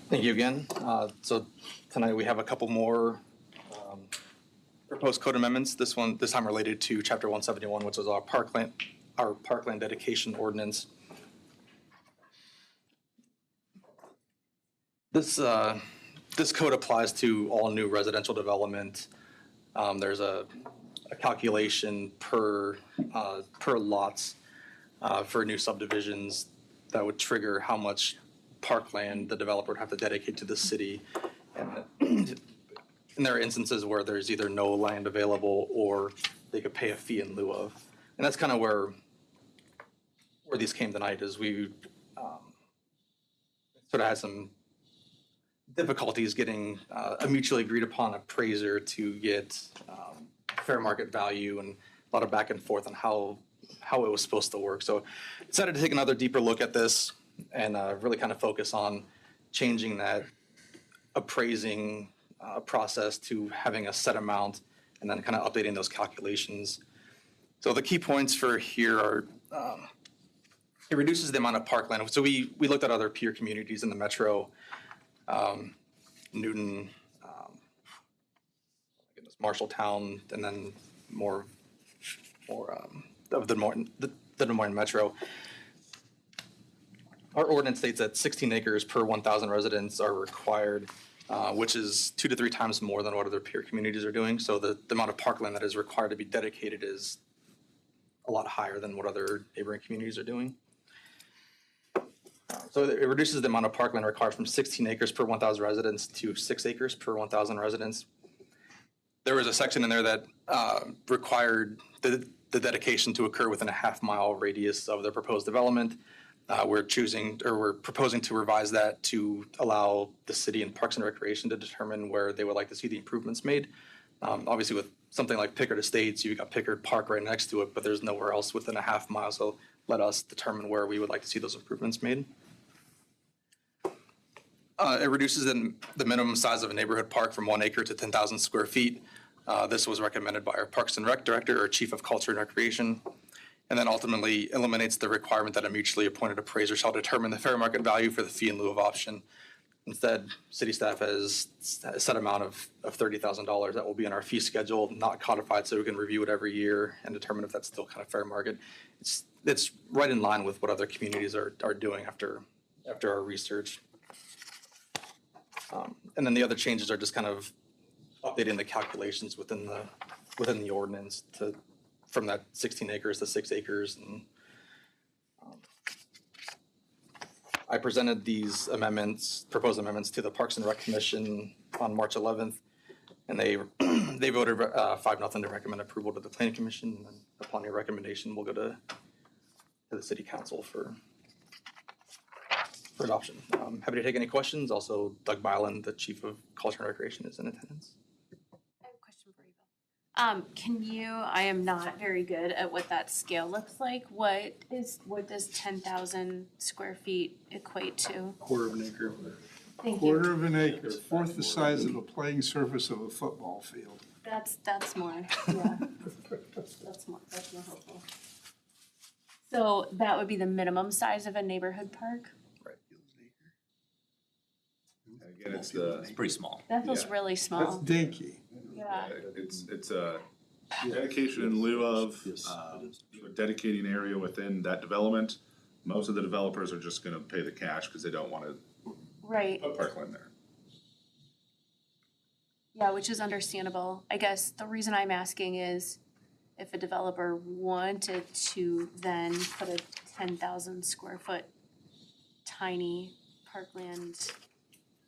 Thank you again. So tonight we have a couple more proposed code amendments. This time related to chapter 171, which is our parkland dedication ordinance. This code applies to all new residential development. There's a calculation per lots for new subdivisions that would trigger how much parkland the developer would have to dedicate to the city. And there are instances where there's either no land available or they could pay a fee in lieu of. And that's kind of where these came tonight, is we sort of had some difficulties getting a mutually agreed upon appraiser to get fair market value, and a lot of back and forth on how it was supposed to work. So decided to take another deeper look at this and really kind of focus on changing that appraising process to having a set amount and then kind of updating those calculations. So the key points for here are it reduces the amount of parkland. So we looked at other peer communities in the metro, Newton, Marshalltown, and then more of the Des Moines metro. Our ordinance states that 16 acres per 1,000 residents are required, which is 2 to 3 times more than what other peer communities are doing. So the amount of parkland that is required to be dedicated is a lot higher than what other neighboring communities are doing. So it reduces the amount of parkland required from 16 acres per 1,000 residents to 6 acres per 1,000 residents. There was a section in there that required the dedication to occur within a half-mile radius of the proposed development. We're proposing to revise that to allow the city and Parks and Recreation to determine where they would like to see the improvements made. Obviously, with something like Pickard Estates, you've got Pickard Park right next to it, but there's nowhere else within a half mile. So let us determine where we would like to see those improvements made. It reduces the minimum size of a neighborhood park from 1 acre to 10,000 square feet. This was recommended by our Parks and Rec Director or Chief of Culture and Recreation, and then ultimately eliminates the requirement that a mutually appointed appraiser shall determine the fair market value for the fee in lieu of option. Instead, city staff has a set amount of $30,000 that will be in our fee schedule, not codified, so we can review it every year and determine if that's still kind of fair market. It's right in line with what other communities are doing after our research. And then the other changes are just kind of updating the calculations within the ordinance from that 16 acres to 6 acres. And I presented these proposed amendments to the Parks and Rec Commission on March 11th, and they voted 5-0 to recommend approval to the Planning Commission. And then upon your recommendation, we'll go to the City Council for adoption. Happy to take any questions. Also, Doug Byland, the Chief of Culture and Recreation, is in attendance. I have a question for you, Bill. I am not very good at what that scale looks like. What does 10,000 square feet equate to? Quarter of an acre. Thank you. Quarter of an acre, fourth the size of the playing surface of a football field. That's more, yeah. That's more helpful. So that would be the minimum size of a neighborhood park? Again, It's pretty small. That feels Yeah. really That's small. dinky. Yeah. it's Dedication in lieu of, Yes, it is. a dedicating area within that development. Most of the developers are just gonna pay the cash because they don't wanna Right. put parkland there. Yeah, which is understandable. I guess the reason I'm asking is if a developer wanted to then put a 10,000 square foot tiny parkland.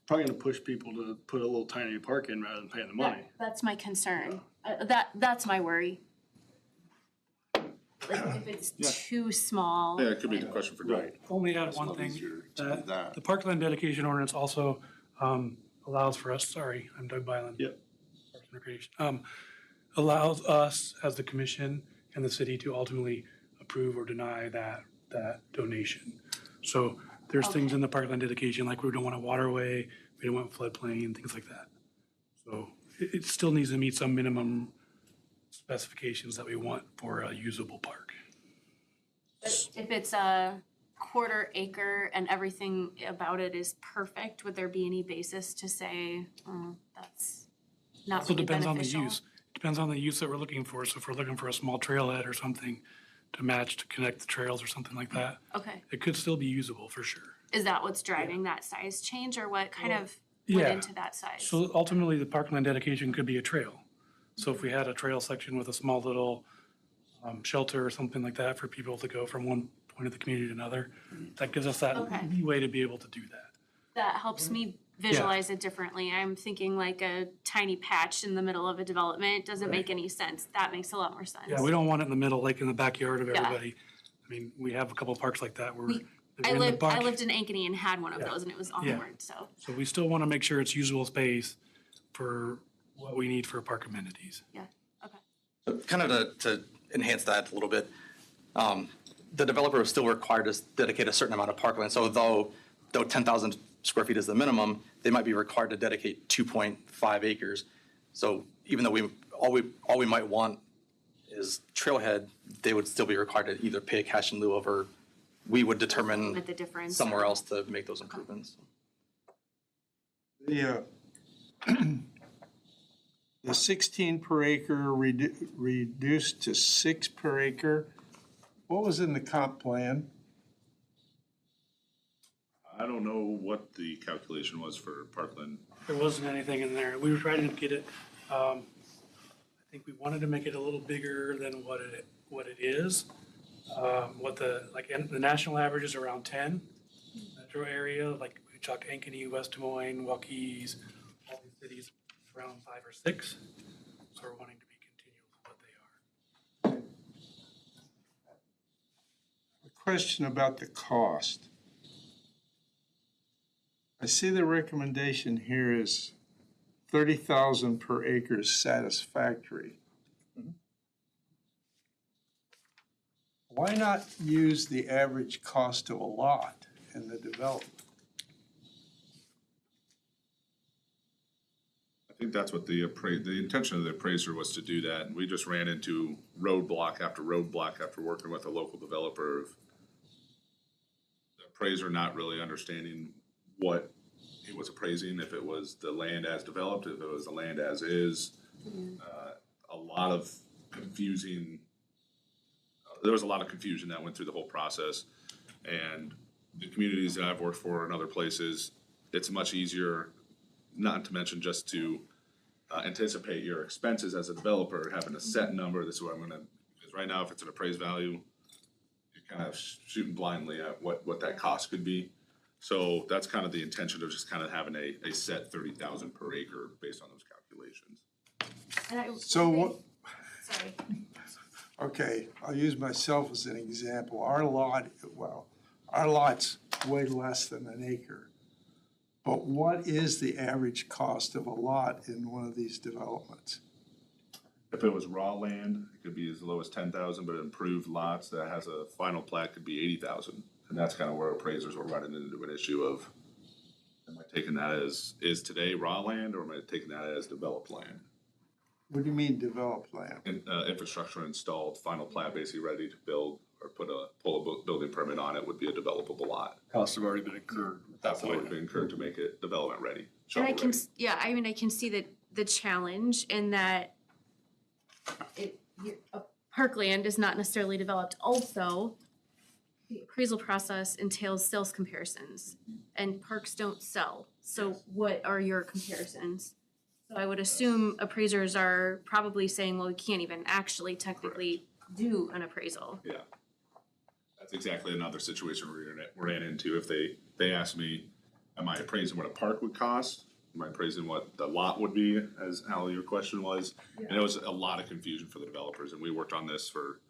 Probably gonna push people to put a little tiny park in rather than paying the money. That's my concern. That's my worry. Like if it's too small. Yeah, it could be a question for Doug. Right. Only add It's a one lot thing, easier to do that. the parkland dedication ordinance also allows for us, sorry, I'm Doug Byland. Yep. Parks and Recreation. Allows us as the commission and the city to ultimately approve or deny that donation. So there's things in the parkland dedication, like we don't want a waterway, we don't want floodplain, things like that. So it still needs to meet some minimum specifications that we want for a usable park. But if it's a quarter acre and everything about it is perfect, would there be any basis to say, that's not Also really depends on the beneficial? use. Depends on the use that we're looking for. So if we're looking for a small trailhead or something to match, to connect the trails or something like that, Okay, it could still be usable for sure. is that what's driving that size change, or what kind of went Yeah. into that size? So ultimately, the parkland dedication could be a trail. So if we had a trail section with a small little shelter or something like that for people to go from one point of the community to another, that gives us that Okay. leeway to be able to do that. That helps me visualize it differently. I'm thinking like a tiny patch in the middle of a development doesn't make any sense. That makes a lot more sense. Yeah, we don't want it in the middle, like in the backyard of Yeah. everybody. I mean, we have a couple parks like that where We- if I you're in the lived back- in Ankeny and had one of those, and it was awkward, so. So we still want to make sure it's usable space for what we need for park amenities. So kind of to enhance that a little bit, the developer is still required to dedicate a certain amount of parkland. So though 10,000 square feet is the minimum, they might be required to dedicate 2.5 acres. So even though all we might want is trailhead, they would still be required to either pay a cash in lieu of, or we would determine With the difference. somewhere else to make those improvements. The 16 per acre reduced to 6 per acre, what was in the comp plan? I don't know what the calculation was for parkland. There wasn't anything in there. We were trying to get it, I think we wanted to make it a little bigger than what it is. The national average is around 10 metro area, like we talk Ankeny, West Des Moines, Waukees, all these cities around 5 or 6. So we're wanting to be continual with what they are. A question about the cost. I see the recommendation here is 30,000 per acre is satisfactory. Why not use the average cost of a lot in the development? I think that's what the intention of the appraiser was to do that, and we just ran into roadblock after roadblock after working with a local developer of the appraiser not really understanding what he was appraising, if it was the land as developed, if it was the land as is. A lot of confusing, there was a lot of confusion that went through the whole process. And the communities that I've worked for in other places, it's much easier, not to mention just to anticipate your expenses as a developer, having a set number, this is what I'm gonna, because right now, if it's an appraised value, you're kind of shooting blindly at what that cost could be. So that's kind of the intention of just kind of having a set 30,000 per acre based on those calculations. So what, Sorry. okay, I'll use myself as an example. Our lot's way less than an acre. But what is the average cost of a lot in one of these developments? If it was raw land, it could be as low as 10,000, but improved lots that has a final plat could be 80,000. And that's kind of where appraisers were running into an issue of, am I taking that as, is today raw land, or am I taking that as developed land? What do you mean developed land? And, infrastructure installed, final plat basically ready to build or pull a building permit on it would be a developable lot. Costs have already been incurred. That's already been incurred to make it development ready. And I shovel can, ready. I mean, I can see the challenge in that parkland is not necessarily developed. Also, the appraisal process entails sales comparisons, and parks don't sell. So what are your comparisons? So I would assume appraisers are probably saying, well, we can't even actually technically do an appraisal. Yeah. That's exactly another situation we ran into. If they asked me, am I appraising what a park would cost? Am I appraising what the lot would be, as Al, your question was? And it was a lot of confusion for the developers, and we worked on this for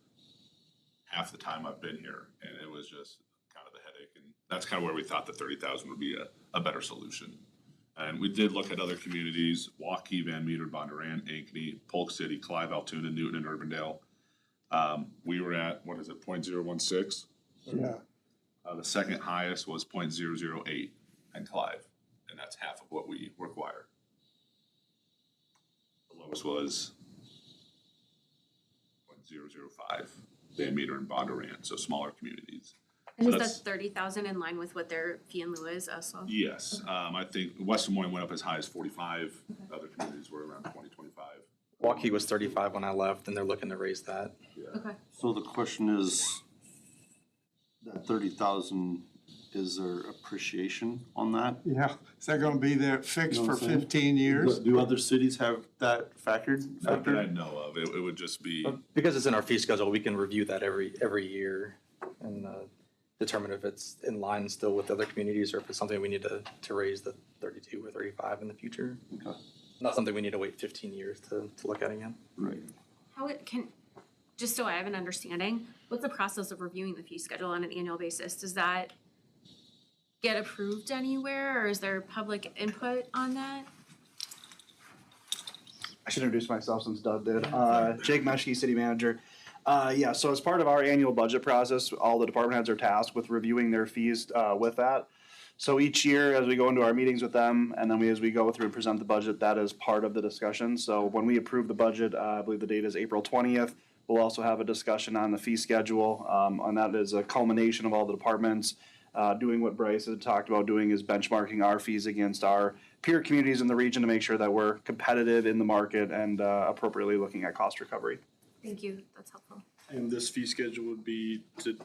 half the time I've been here, and it was just kind of the headache. And that's kind of where we thought the 30,000 would be a better solution. And we did look at other communities: Waukee, Van Meter, Bondurant, Ankeny, Polk City, Clive, Altoona, Newton, and Urbandale. We were at, 0.016? Yeah. The second highest was 0.008 in Clive, and that's half of what we require. The lowest was 0.005, Van Meter and Bondurant, so smaller communities. And So is that's- that 30,000 in line with what their fee in lieu is also? Yes, I think West Des Moines went up as high as 45, other communities were around 20, 25. Waukee was 35 when I left, and they're looking to raise that. Okay. So the question is, that 30,000, is there appreciation on that? Yeah, is that gonna be there fixed You know for what I'm saying? 15 years? Do other cities have that factored? Not that I know of, it would just be, Because it's in our fee schedule, we can review that every year and determine if it's in line still with other communities or if it's something we need to raise the 32 or 35 in the future. Okay. Not something we need to wait 15 years to look at again. Right. How it can, just so I have an understanding, what's the process of reviewing the fee schedule on an annual basis? Does that get approved anywhere, or is there public input on that? I should introduce myself since Doug did. Jake Meschke, city manager. Yeah, so as part of our annual budget process, all the department heads are tasked with reviewing their fees with that. So each year, as we go into our meetings with them, and then as we go through and present the budget, that is part of the discussion. So when we approve the budget, I believe the date is April 20th. We'll also have a discussion on the fee schedule, and that is a culmination of all the departments doing what Bryce had talked about doing, is benchmarking our fees against our peer communities in the region to make sure that we're competitive in the market and appropriately looking at cost recovery. Thank you, that's helpful. And this fee schedule would be to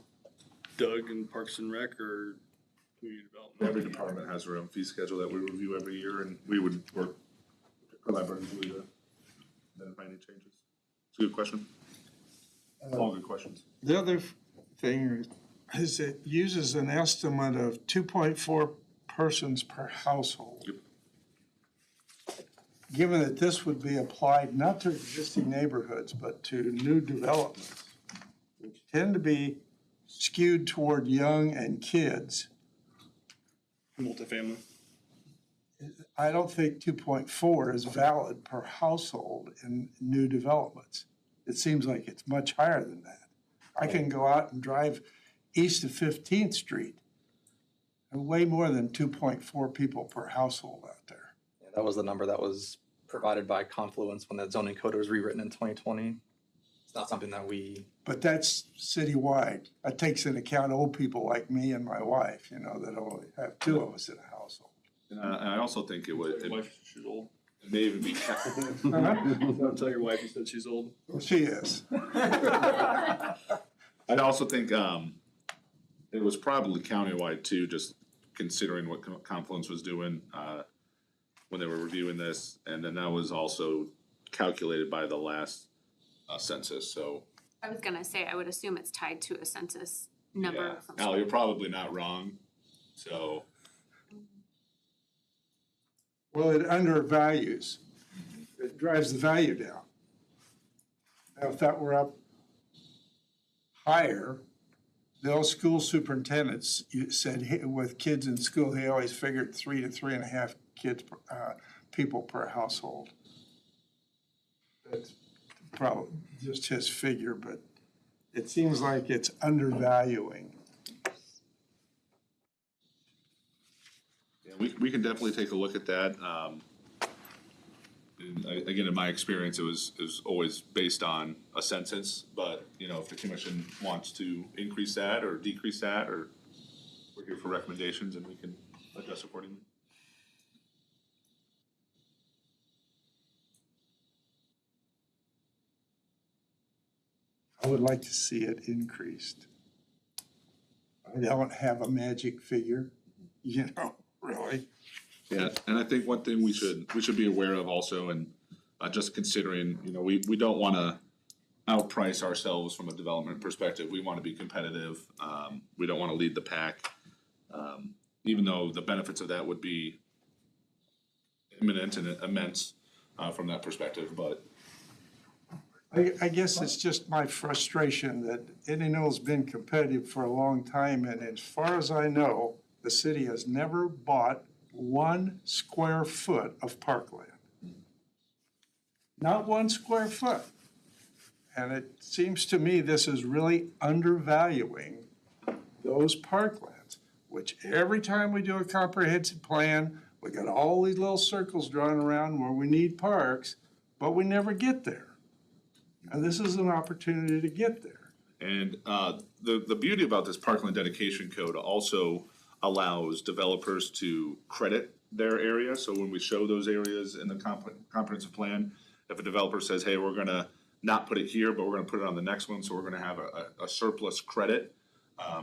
Doug and Parks and Rec or community development? every department has their own fee schedule that we review every year, and we would work collaboratively to identify any changes. It's a good question. All good questions. The other thing is it uses an estimate of 2.4 persons per household. Yep. Given that this would be applied not to existing neighborhoods, but to new developments, which tend to be skewed toward young and kids, Multifamily. I don't think 2.4 is valid per household in new developments. It seems like it's much higher than that. I can go out and drive east of 15th Street, and way more than 2.4 people per household out there. Yeah, that was the number that was provided by Confluence when that zoning code was rewritten in 2020. It's not something that we, But that's citywide. That takes into account old people like me and my wife, you know, that only have two of us in a household. And I also think it would, Your wife, she's old. it may even be, Don't tell your wife you said she's old. Well, she is. I'd also think, it was probably countywide too, just considering what Confluence was doing, when they were reviewing this. And then that was also calculated by the last census, so. I was gonna say, I would assume it's tied to a census number. Yeah. of some Al, sort. you're probably not wrong, so. Well, it undervalues. It drives the value down. Now, if that were up higher, those school superintendents said with kids in school, he always figured 3 to 3.5 kids, people per household. That's probably just his figure, but it seems like it's undervaluing. Yeah, we can definitely take a look at that. And again, in my experience, it was always based on a census, but, you know, if the commission wants to increase that or decrease that, or we're here for recommendations and we can adjust accordingly. I would like to see it increased. I don't have a magic figure, really. Yeah, and I think one thing we should be aware of also, and just considering, we don't wanna outprice ourselves from a development perspective. We wanna be competitive. We don't wanna lead the pack. Even though the benefits of that would be imminent and immense, from that perspective, but I guess it's just my frustration that Indianola's been competitive for a long time, and as far as I know, the city has never bought 1 square foot of parkland. Not 1 square foot. And it seems to me this is really undervaluing those parklands, which every time we do a comprehensive plan, we got all these little circles drawn around where we need parks, but we never get there. And this is an opportunity to get there. And the beauty about this parkland dedication code also allows developers to credit their area. So when we show those areas in the comprehensive plan, if a developer says, hey, we're gonna not put it here, but we're gonna put it on the next one, so we're gonna have a surplus credit,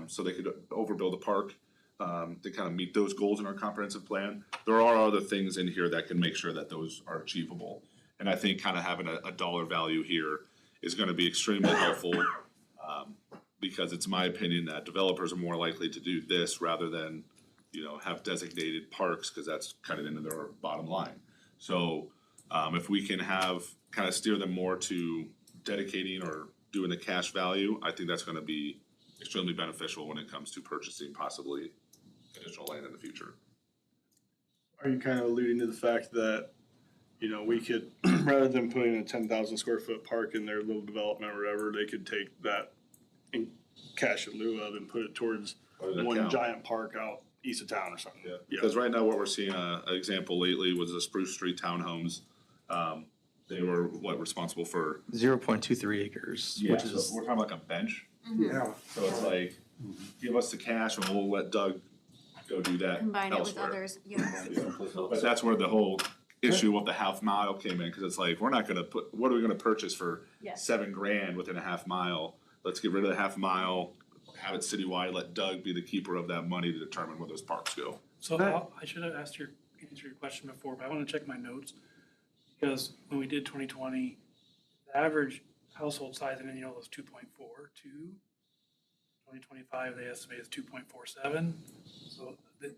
so they could overbuild a park, to kind of meet those goals in our comprehensive plan. There are other things in here that can make sure that those are achievable. And I think kind of having a dollar value here is gonna be extremely helpful, because it's my opinion that developers are more likely to do this rather than, have designated parks, because that's kind of into their bottom line. So, if we can kind of steer them more to dedicating or doing the cash value, I think that's gonna be extremely beneficial when it comes to purchasing possibly additional land in the future. Are you kind of alluding to the fact that, we could, rather than putting a 10,000 square foot park in their little development or whatever, they could take that in cash in lieu of and put it towards one giant park out east of town or something? Yeah, because right now what we're seeing, an example lately was the Spruce Street townhomes. They were responsible for? 0.23 acres, Yeah, which so is, we're talking like a bench. Yeah. So it's like, give us the cash and we'll let Doug go do that Combine it with elsewhere. others, yeah. But that's where the whole issue with the half mile came in, cause it's like, we're not gonna what are we gonna purchase for Yes. $7,000 within a half mile? Let's get rid of the half mile, have it citywide, let Doug be the keeper of that money to determine where those parks go. So I should have answered your question before, but I want to check my notes. Because when we did 2020, the average household size in Indianola was 2.42. 2025, they estimate is 2.47. So it's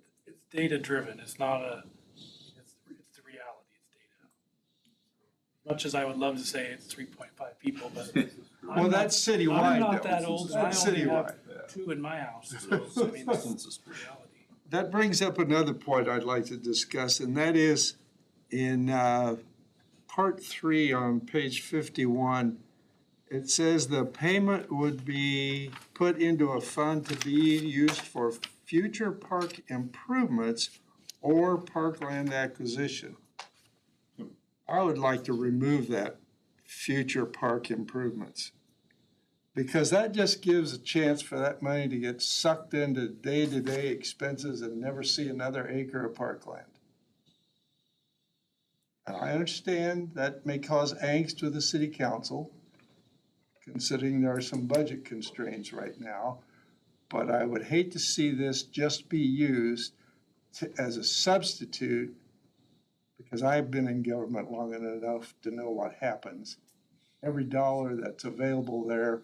data driven. It's not it's the reality. It's data. Much as I would love to say it's 3.5 people, but Well, that's citywide. I'm not though. that old. And That's I only citywide. have 2 in my house. So I mean, that's reality. That brings up another point I'd like to discuss, and that is in part 3 on page 51, it says the payment would be put into a fund to be used for future park improvements or parkland acquisition. I would like to remove that future park improvements, because that just gives a chance for that money to get sucked into day-to-day expenses and never see another acre of parkland. And I understand that may cause angst with the city council, considering there are some budget constraints right now. But I would hate to see this just be used as a substitute, because I've been in government long enough to know what happens. Every dollar that's available there,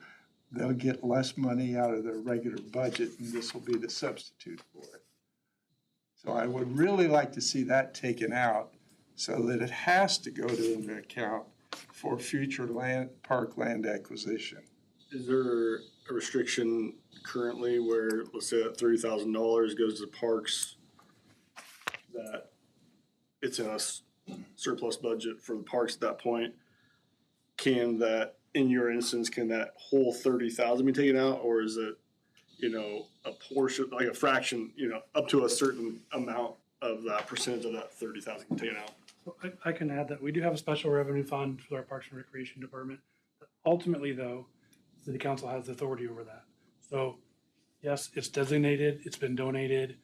they'll get less money out of their regular budget, and this will be the substitute for it. So I would really like to see that taken out, so that it has to go to an account for future park land acquisition. Is there a restriction currently where, let's say that $30,000 goes to parks, that it's in a surplus budget for the parks at that point? Can that, in your instance, can that whole 30,000 be taken out, or is it, a portion, like a fraction, up to a certain amount of that percentage of that 30,000 can be taken out? So I can add that we do have a special revenue fund for our Parks and Recreation Department. Ultimately, though, the City Council has authority over that. So, yes, it's designated, it's been donated,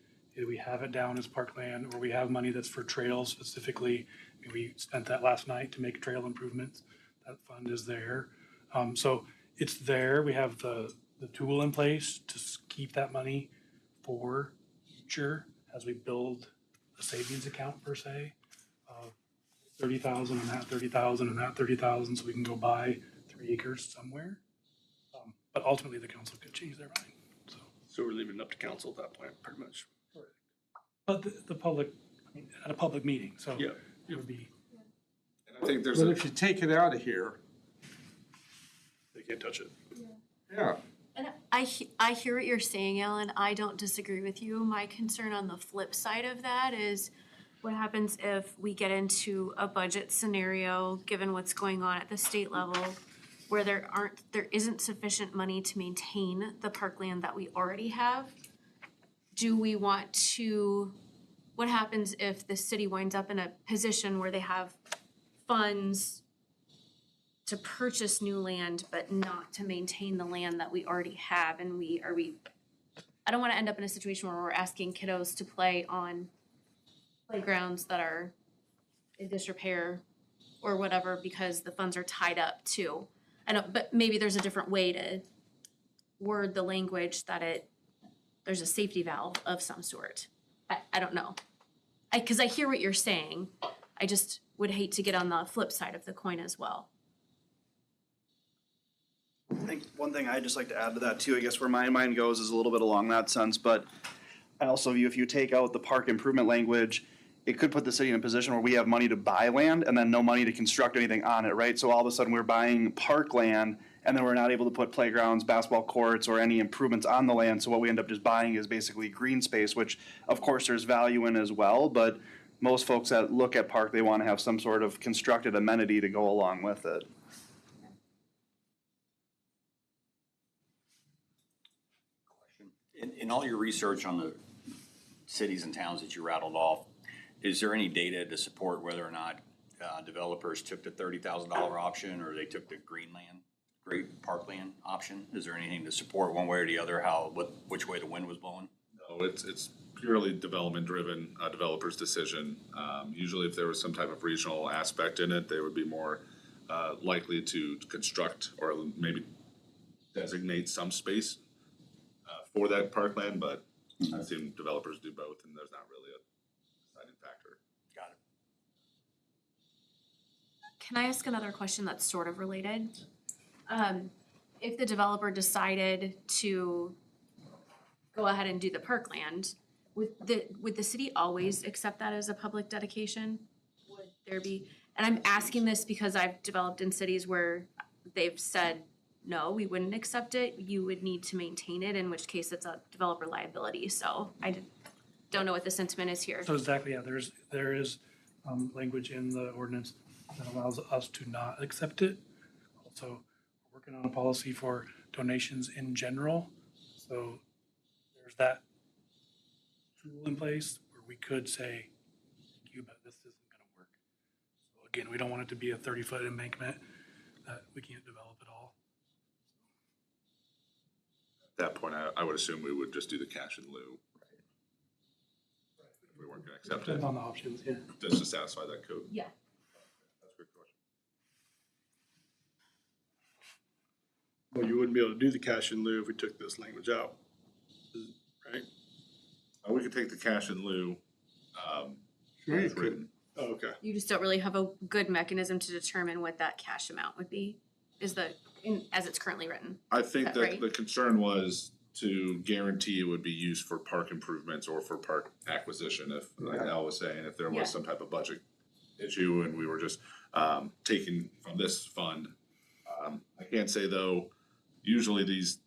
we have it down as parkland, or we have money that's for trails specifically. We spent that last night to make trail improvements. That fund is there. So it's there, we have the tool in place to keep that money for future as we build a savings account per se. 30,000 and that 30,000 and that 30,000, so we can go buy 3 acres somewhere. But ultimately, the council could change their mind, so. So we're leaving it up to council at that point, pretty much. But the public, I mean, at a public meeting, so Yeah. it would be. And I think there's But a, if you take it out of here, They can't touch it. yeah, And I hear what you're saying, Alan. I don't disagree with you. My concern on the flip side of that is what happens if we get into a budget scenario, given what's going on at the state level, where there isn't sufficient money to maintain the parkland that we already have? Do we want to, what happens if the city winds up in a position where they have funds to purchase new land, but not to maintain the land that we already have? And I don't wanna end up in a situation where we're asking kiddos to play on playgrounds that are in disrepair or whatever because the funds are tied up too. But maybe there's a different way to word the language that there's a safety valve of some sort. I don't know. Cause I hear what you're saying. I just would hate to get on the flip side of the coin as well. I think one thing I'd just like to add to that too, I guess where my mind goes is a little bit along that sense, but I also view if you take out the park improvement language, it could put the city in a position where we have money to buy land and then no money to construct anything on it, right? So all of a sudden we're buying park land and then we're not able to put playgrounds, basketball courts, or any improvements on the land. So what we end up just buying is basically green space, which of course there's value in as well, but most folks that look at park, they want to have some sort of constructed amenity to go along with it. In all your research on the cities and towns that you rattled off, is there any data to support whether or not developers took the $30,000 option or they took the great parkland option? Is there anything to support one way or the other, which way the wind was blowing? no, it's purely development driven, developer's decision. Usually if there was some type of regional aspect in it, they would be more likely to construct or maybe designate some space for that parkland, but I've seen developers do both, and there's not really a deciding factor. Got it. Can I ask another question that's sort of related? If the developer decided to go ahead and do the parkland, would the city always accept that as a public dedication? Would there be, and I'm asking this because I've developed in cities where they've said, no, we wouldn't accept it, you would need to maintain it, in which case it's a developer liability, so don't know what the sentiment is here. So exactly, yeah, there is language in the ordinance that allows us to not accept it. Also, we're working on a policy for donations in general, so there's that tool in place where we could say, thank you, but this isn't gonna work. So again, we don't want it to be a 30-foot embankment that we can't develop at all. At that point, I would assume we would just do the cash in lieu. If we weren't gonna accept it, Depends on the options, yeah. just to satisfy that code. Yeah. That's a good question. Well, you wouldn't be able to do the cash in lieu if we took this language out, right? We could take the cash in lieu, sure you as could. written. Oh, okay. You just don't really have a good mechanism to determine what that cash amount would be, as it's currently written. I think Is that that right? the concern was to guarantee it would be used for park improvements or for park acquisition, if, like Al was saying, if there Yeah. was some type of budget issue and we were just taking from this fund. I can't say though, usually this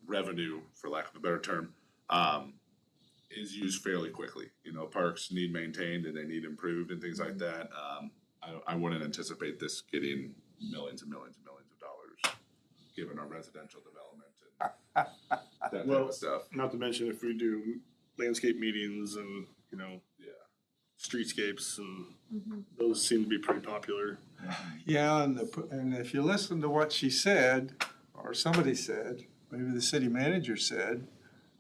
revenue, for lack of a better term, is used fairly quickly. You know, parks need maintained and they need improved and things like that. I wouldn't anticipate this getting millions and millions and millions of dollars, given our residential development and that type Well, of stuff. Not to mention if we do landscape meetings and, you know, Yeah. streetscapes and those seem to be pretty popular. Yeah, and if you listen to what she said, or somebody said, maybe the city manager said,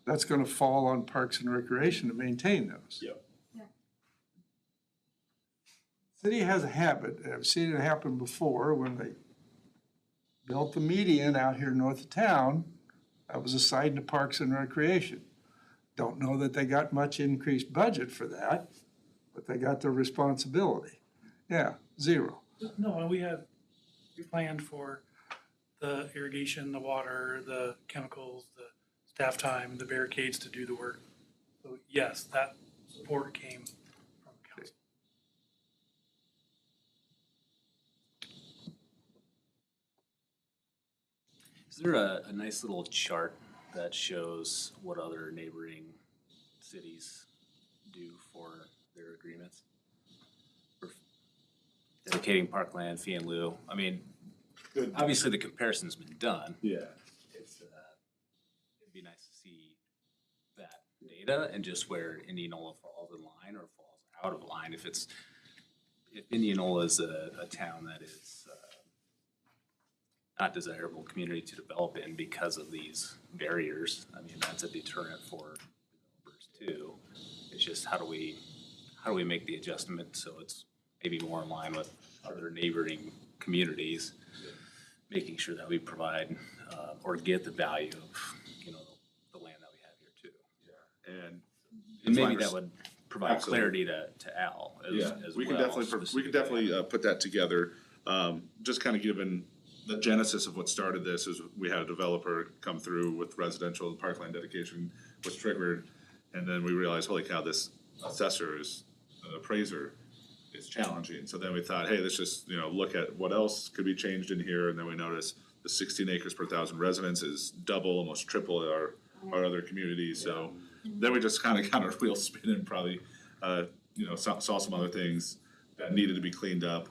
that's gonna fall on Parks and Recreation to maintain those. Yep. Yeah. City has a habit, and I've seen it happen before when they built the median out here north of town. That was assigned to Parks and Recreation. Don't know that they got much increased budget for that, but they got their responsibility. Yeah, zero. No, and we planned for the irrigation, the water, the chemicals, the staff time, the barricades to do the work. So yes, that support came from council. Is there a nice little chart that shows what other neighboring cities do for their agreements? For dedicating parkland, fee and lieu, I mean, obviously the comparison's been done. Yeah. It'd be nice to see that data and just where Indianola falls in line or falls out of line. If Indianola is a town that is not desirable community to develop in because of these barriers, I mean, that's a deterrent for developers too. It's just how do we make the adjustment so it's maybe more in line with other neighboring communities, making sure that we provide or get the value of, the land that we have here too. And maybe that would provide clarity to Al as We well. can definitely put that together. Just kind of given the genesis of what started this is we had a developer come through with residential parkland dedication was triggered. And then we realized, holy cow, this assessor is an appraiser is challenging. So then we thought, hey, let's just, look at what else could be changed in here. And then we noticed the 16 acres per 1,000 residents is double, almost triple our other communities. So then we just kind of wheel spinning, probably, saw some other things that needed to be cleaned up.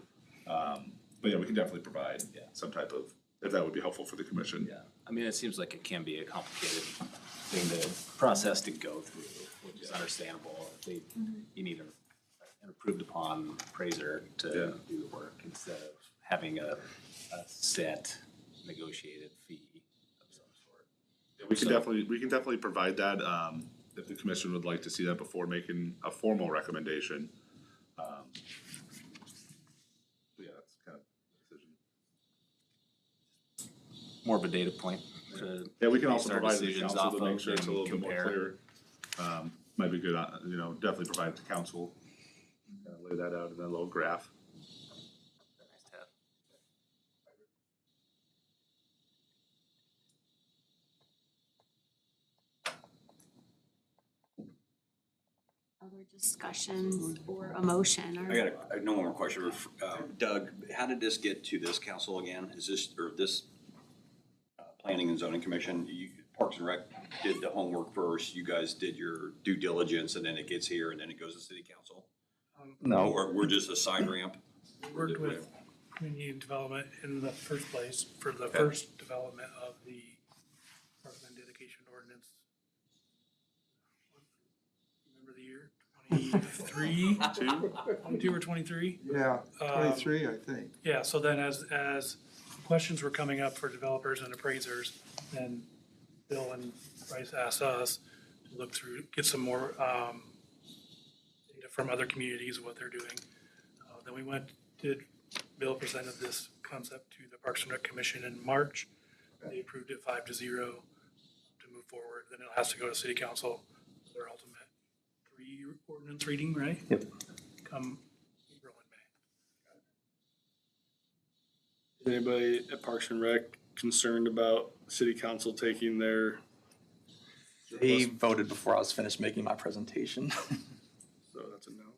But yeah, we can definitely provide some type of, if that would be helpful for the commission. Yeah, I mean, it seems like it can be a complicated thing process to go through, which is understandable. You need an approved upon appraiser to do the work instead of having a set negotiated fee of some sort. Yeah, we can definitely provide that, if the commission would like to see that before making a formal recommendation. Yeah, that's kind of the decision. More of a data point to Yeah, we can base also our provide it to decisions council off to make of sure it's a and little bit more compare. clear. Might be good, definitely provide it to council. Lay that out in a little graph. Nice to have. Other discussions or a motion or? I got no more question. Doug, how did this get to this council again? Is this, or this Planning and Zoning Commission? Parks and Rec did the homework first, you guys did your due diligence, and then it gets here, and then it goes to city council? No. Or we're just a side ramp? Worked with community development in the first place for the first development of the parkland dedication ordinance. Remember the year? 23? 22 or 23? Yeah, 23, I think. Yeah, so then as questions were coming up for developers and appraisers, then Bill and Bryce asked us to look through, get some more data from other communities, what they're doing. Then we Bill presented this concept to the Parks and Rec Commission in March. They approved it 5-0 to move forward. Then it has to go to city council for their ultimate ordinance reading, right? Yep. Come April and May. Is anybody at Parks and Rec concerned about city council taking their? They voted before I was finished making my presentation. So that's a no.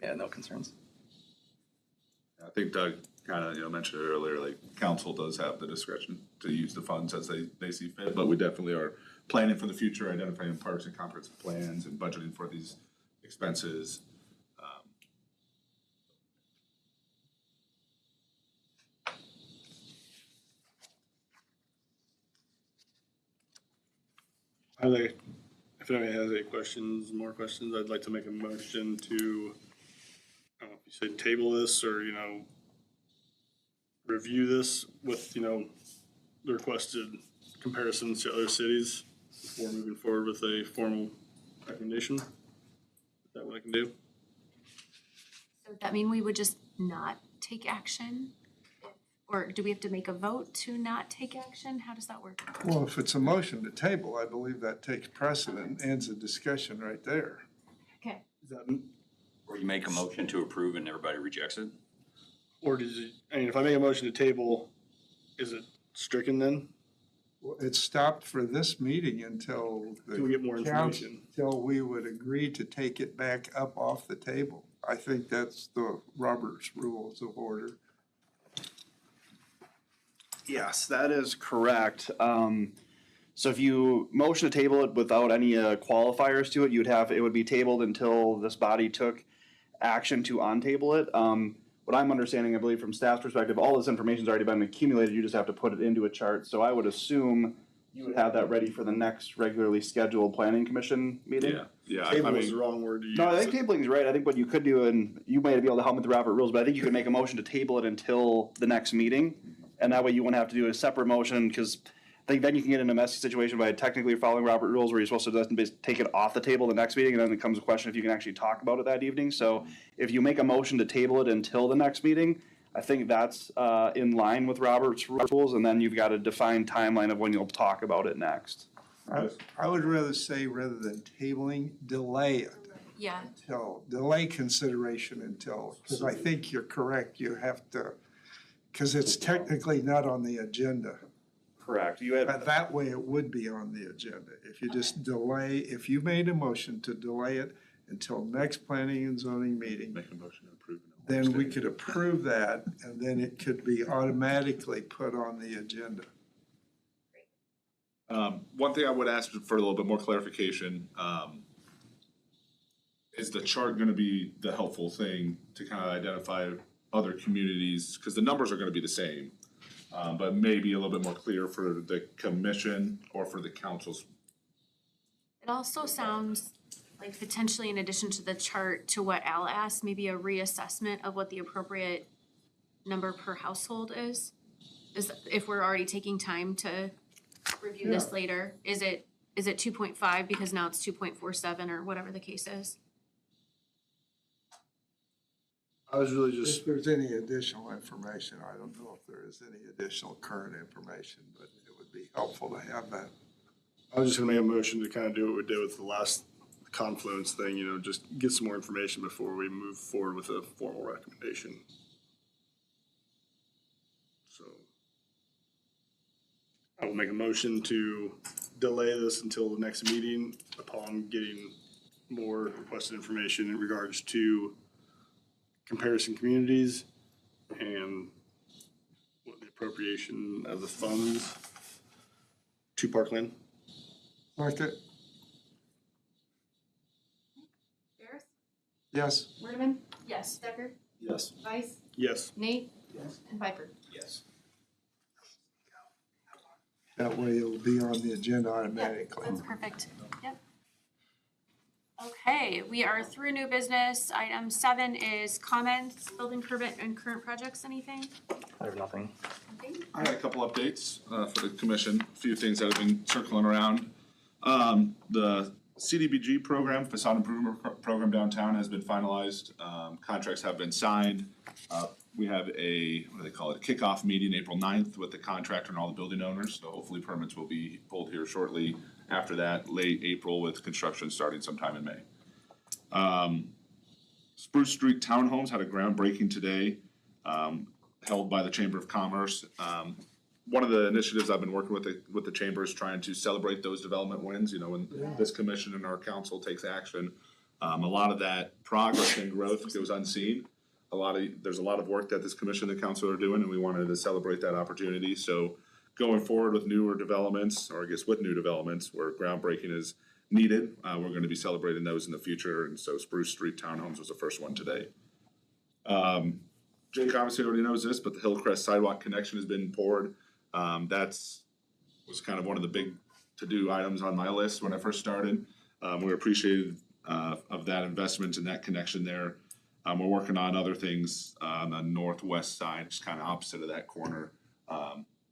Yeah, no concerns. I think Doug kind of, mentioned it earlier, like council does have the discretion to use the funds as they see fit, but we definitely are planning for the future, identifying parks and comprehensive plans and budgeting for these expenses. If anybody has any questions, more questions, I'd like to make a motion to, I don't know if you say table this or, review this with, the requested comparisons to other cities before moving forward with a formal recommendation. Is that what I can do? So would that mean we would just not take action? Or do we have to make a vote to not take action? How does that work? Well, if it's a motion to table, I believe that takes precedent and ends the discussion right there. Okay. Is that, Or you make a motion to approve and everybody rejects it? or does it, I mean, if I make a motion to table, is it stricken then? Well, it stopped for this meeting until Till we get more information. Until we would agree to take it back up off the table. I think that's the Robert's Rules of Order. Yes, that is correct. So if you motion to table it without any qualifiers to it, it would be tabled until this body took action to untable it. What I'm understanding, I believe from staff's perspective, all this information's already been accumulated, you just have to put it into a chart. So I would assume you would have that ready for the next regularly scheduled planning commission meeting. Yeah, Table is the wrong word to use. No, I think tabling is right. I think what you could do, and you might be able to help with the Robert rules, but I think you could make a motion to table it until the next meeting. And that way you wouldn't have to do a separate motion, because I think then you can get in a messy situation by technically following Robert rules where you're supposed to just take it off the table the next meeting, and then it comes a question if you can actually talk about it that evening. So if you make a motion to table it until the next meeting, I think that's in line with Robert's rules, and then you've got a defined timeline of when you'll talk about it next. I would rather say, rather than tabling, delay it. Yeah. Delay consideration until, because I think you're correct, you have to, because it's technically not on the agenda. Correct. But that way it would be on the agenda. If you just delay, if you made a motion to delay it until next planning and zoning meeting, Make a motion to approve. then we could approve that, and then it could be automatically put on the agenda. One thing I would ask for a little bit more clarification, is the chart gonna be the helpful thing to kind of identify other communities? Because the numbers are gonna be the same, but maybe a little bit more clear for the commission or for the councils. It also sounds like potentially in addition to the chart, to what Al asked, maybe a reassessment of what the appropriate number per household is? Is, if we're already taking time to review this later, is it 2.5 because now it's 2.47 or whatever the case is? I was really just, If there's any additional information, I don't know if there is any additional current information, but it would be helpful to have that. I was just gonna make a motion to kind of do what we did with the last confluence thing, just get some more information before we move forward with a formal recommendation. So I will make a motion to delay this until the next meeting upon getting more requested information in regards to comparison communities and what the appropriation of the funds to Parkland. Second, Ferris, yes. Waterman, Yes. Stecker, Yes. Weiss, Yes. Nate, and Piper. Yes. That way it'll be on the agenda automatically. That's perfect. Yep. Okay, we are through new business. Item 7 is comments, building permit and current projects, anything? I have nothing. Nothing? I had a couple updates for the commission, a few things that have been circling around. The CDBG program, facade improvement program downtown has been finalized. Contracts have been signed. We have a, what do they call it, kickoff meeting April 9th with the contractor and all the building owners. So hopefully permits will be pulled here shortly. After that, late April with construction starting sometime in May. Spruce Street Townhomes had a groundbreaking today, held by the Chamber of Commerce. One of the initiatives I've been working with the chamber is trying to celebrate those development wins, when this commission and our council takes action. A lot of that progress and growth goes unseen. There's a lot of work that this commission and council are doing, and we wanted to celebrate that opportunity. So going forward with newer developments, or I guess with new developments where groundbreaking is needed, we're gonna be celebrating those in the future. And so Spruce Street Townhomes was the first one today. Jake obviously already knows this, but the Hillcrest sidewalk connection has been poured. Was kind of one of the big to-do items on my list when I first started. We're appreciative of that investment and that connection there. We're working on other things on the northwest side, just kind of opposite of that corner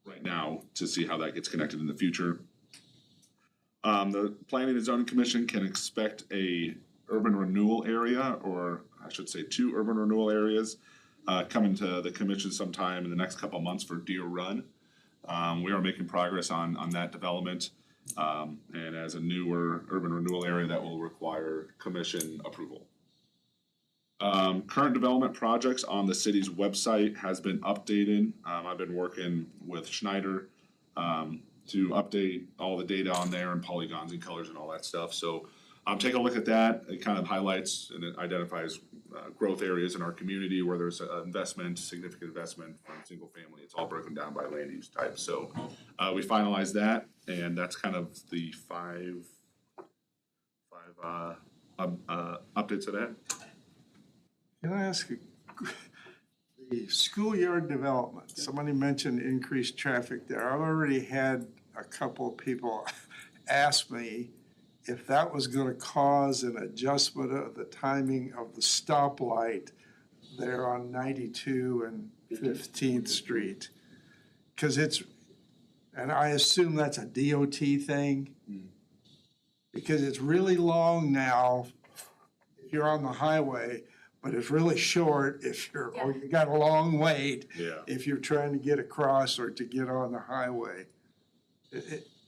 right now to see how that gets connected in the future. The Planning and Zoning Commission can expect a urban renewal area, or I should say 2 urban renewal areas coming to the commission sometime in the next couple of months for Deer Run. We are making progress on that development. And as a newer urban renewal area, that will require commission approval. Current development projects on the city's website has been updated. I've been working with Schneider to update all the data on there and polygons and colors and all that stuff. So take a look at that. It kind of highlights and it identifies growth areas in our community where there's significant investment from single family. It's all broken down by land use type. So we finalized that, and that's kind of the five updates of that. Can I ask, the schoolyard development, somebody mentioned increased traffic there. I've already had a couple of people ask me if that was gonna cause an adjustment of the timing of the stoplight there on 92 and 15th Street. Cause and I assume that's a DOT thing. Because it's really long now if you're on the highway, but it's really short if or you got a long wait Yeah. if you're trying to get across or to get on the highway.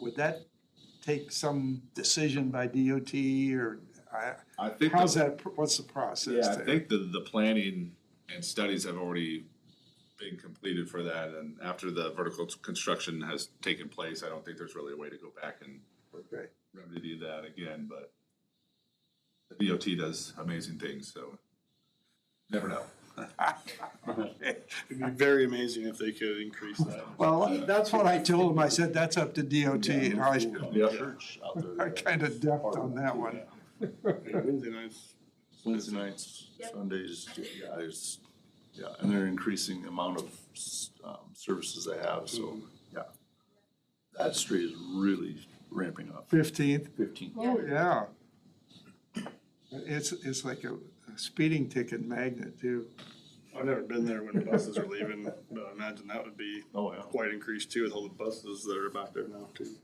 Would that take some decision by DOT or I think what's the process Yeah, I there? think the planning and studies have already been completed for that, and after the vertical construction has taken place, I don't think there's really a way to go back and remedy that again, but the DOT does amazing things, so never know. It'd be very amazing if they could increase that. Well, that's what I told them. I said, that's up to DOT. And I kind of ducked on that one. Wednesday nights, Sundays, and they're increasing the amount of, services they have, so, that street is really ramping up. 15th? 15th. Oh, yeah. It's like a speeding ticket magnet too. I've never been there when buses are leaving, but I imagine that would be quite increased too with all the buses that are back there now too.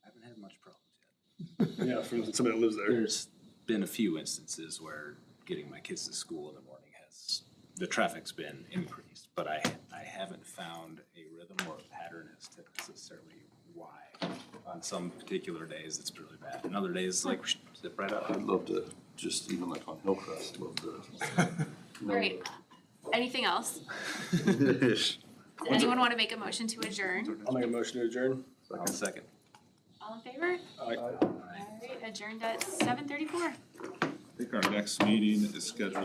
I haven't had much problems yet. Yeah, from somebody that lives there. There's been a few instances where getting my kids to school in the morning the traffic's been increased, but I haven't found a rhythm or a pattern as to necessarily why. On some particular days, it's really bad, and other days, like, zip right up. I'd love to, just even like on Hillcrest, love to. All right. Anything else? Anyone want to make a motion to adjourn? I'll make a motion to adjourn. Second. All in favor? Aye. All right, adjourned at 7:34. I think our next meeting is scheduled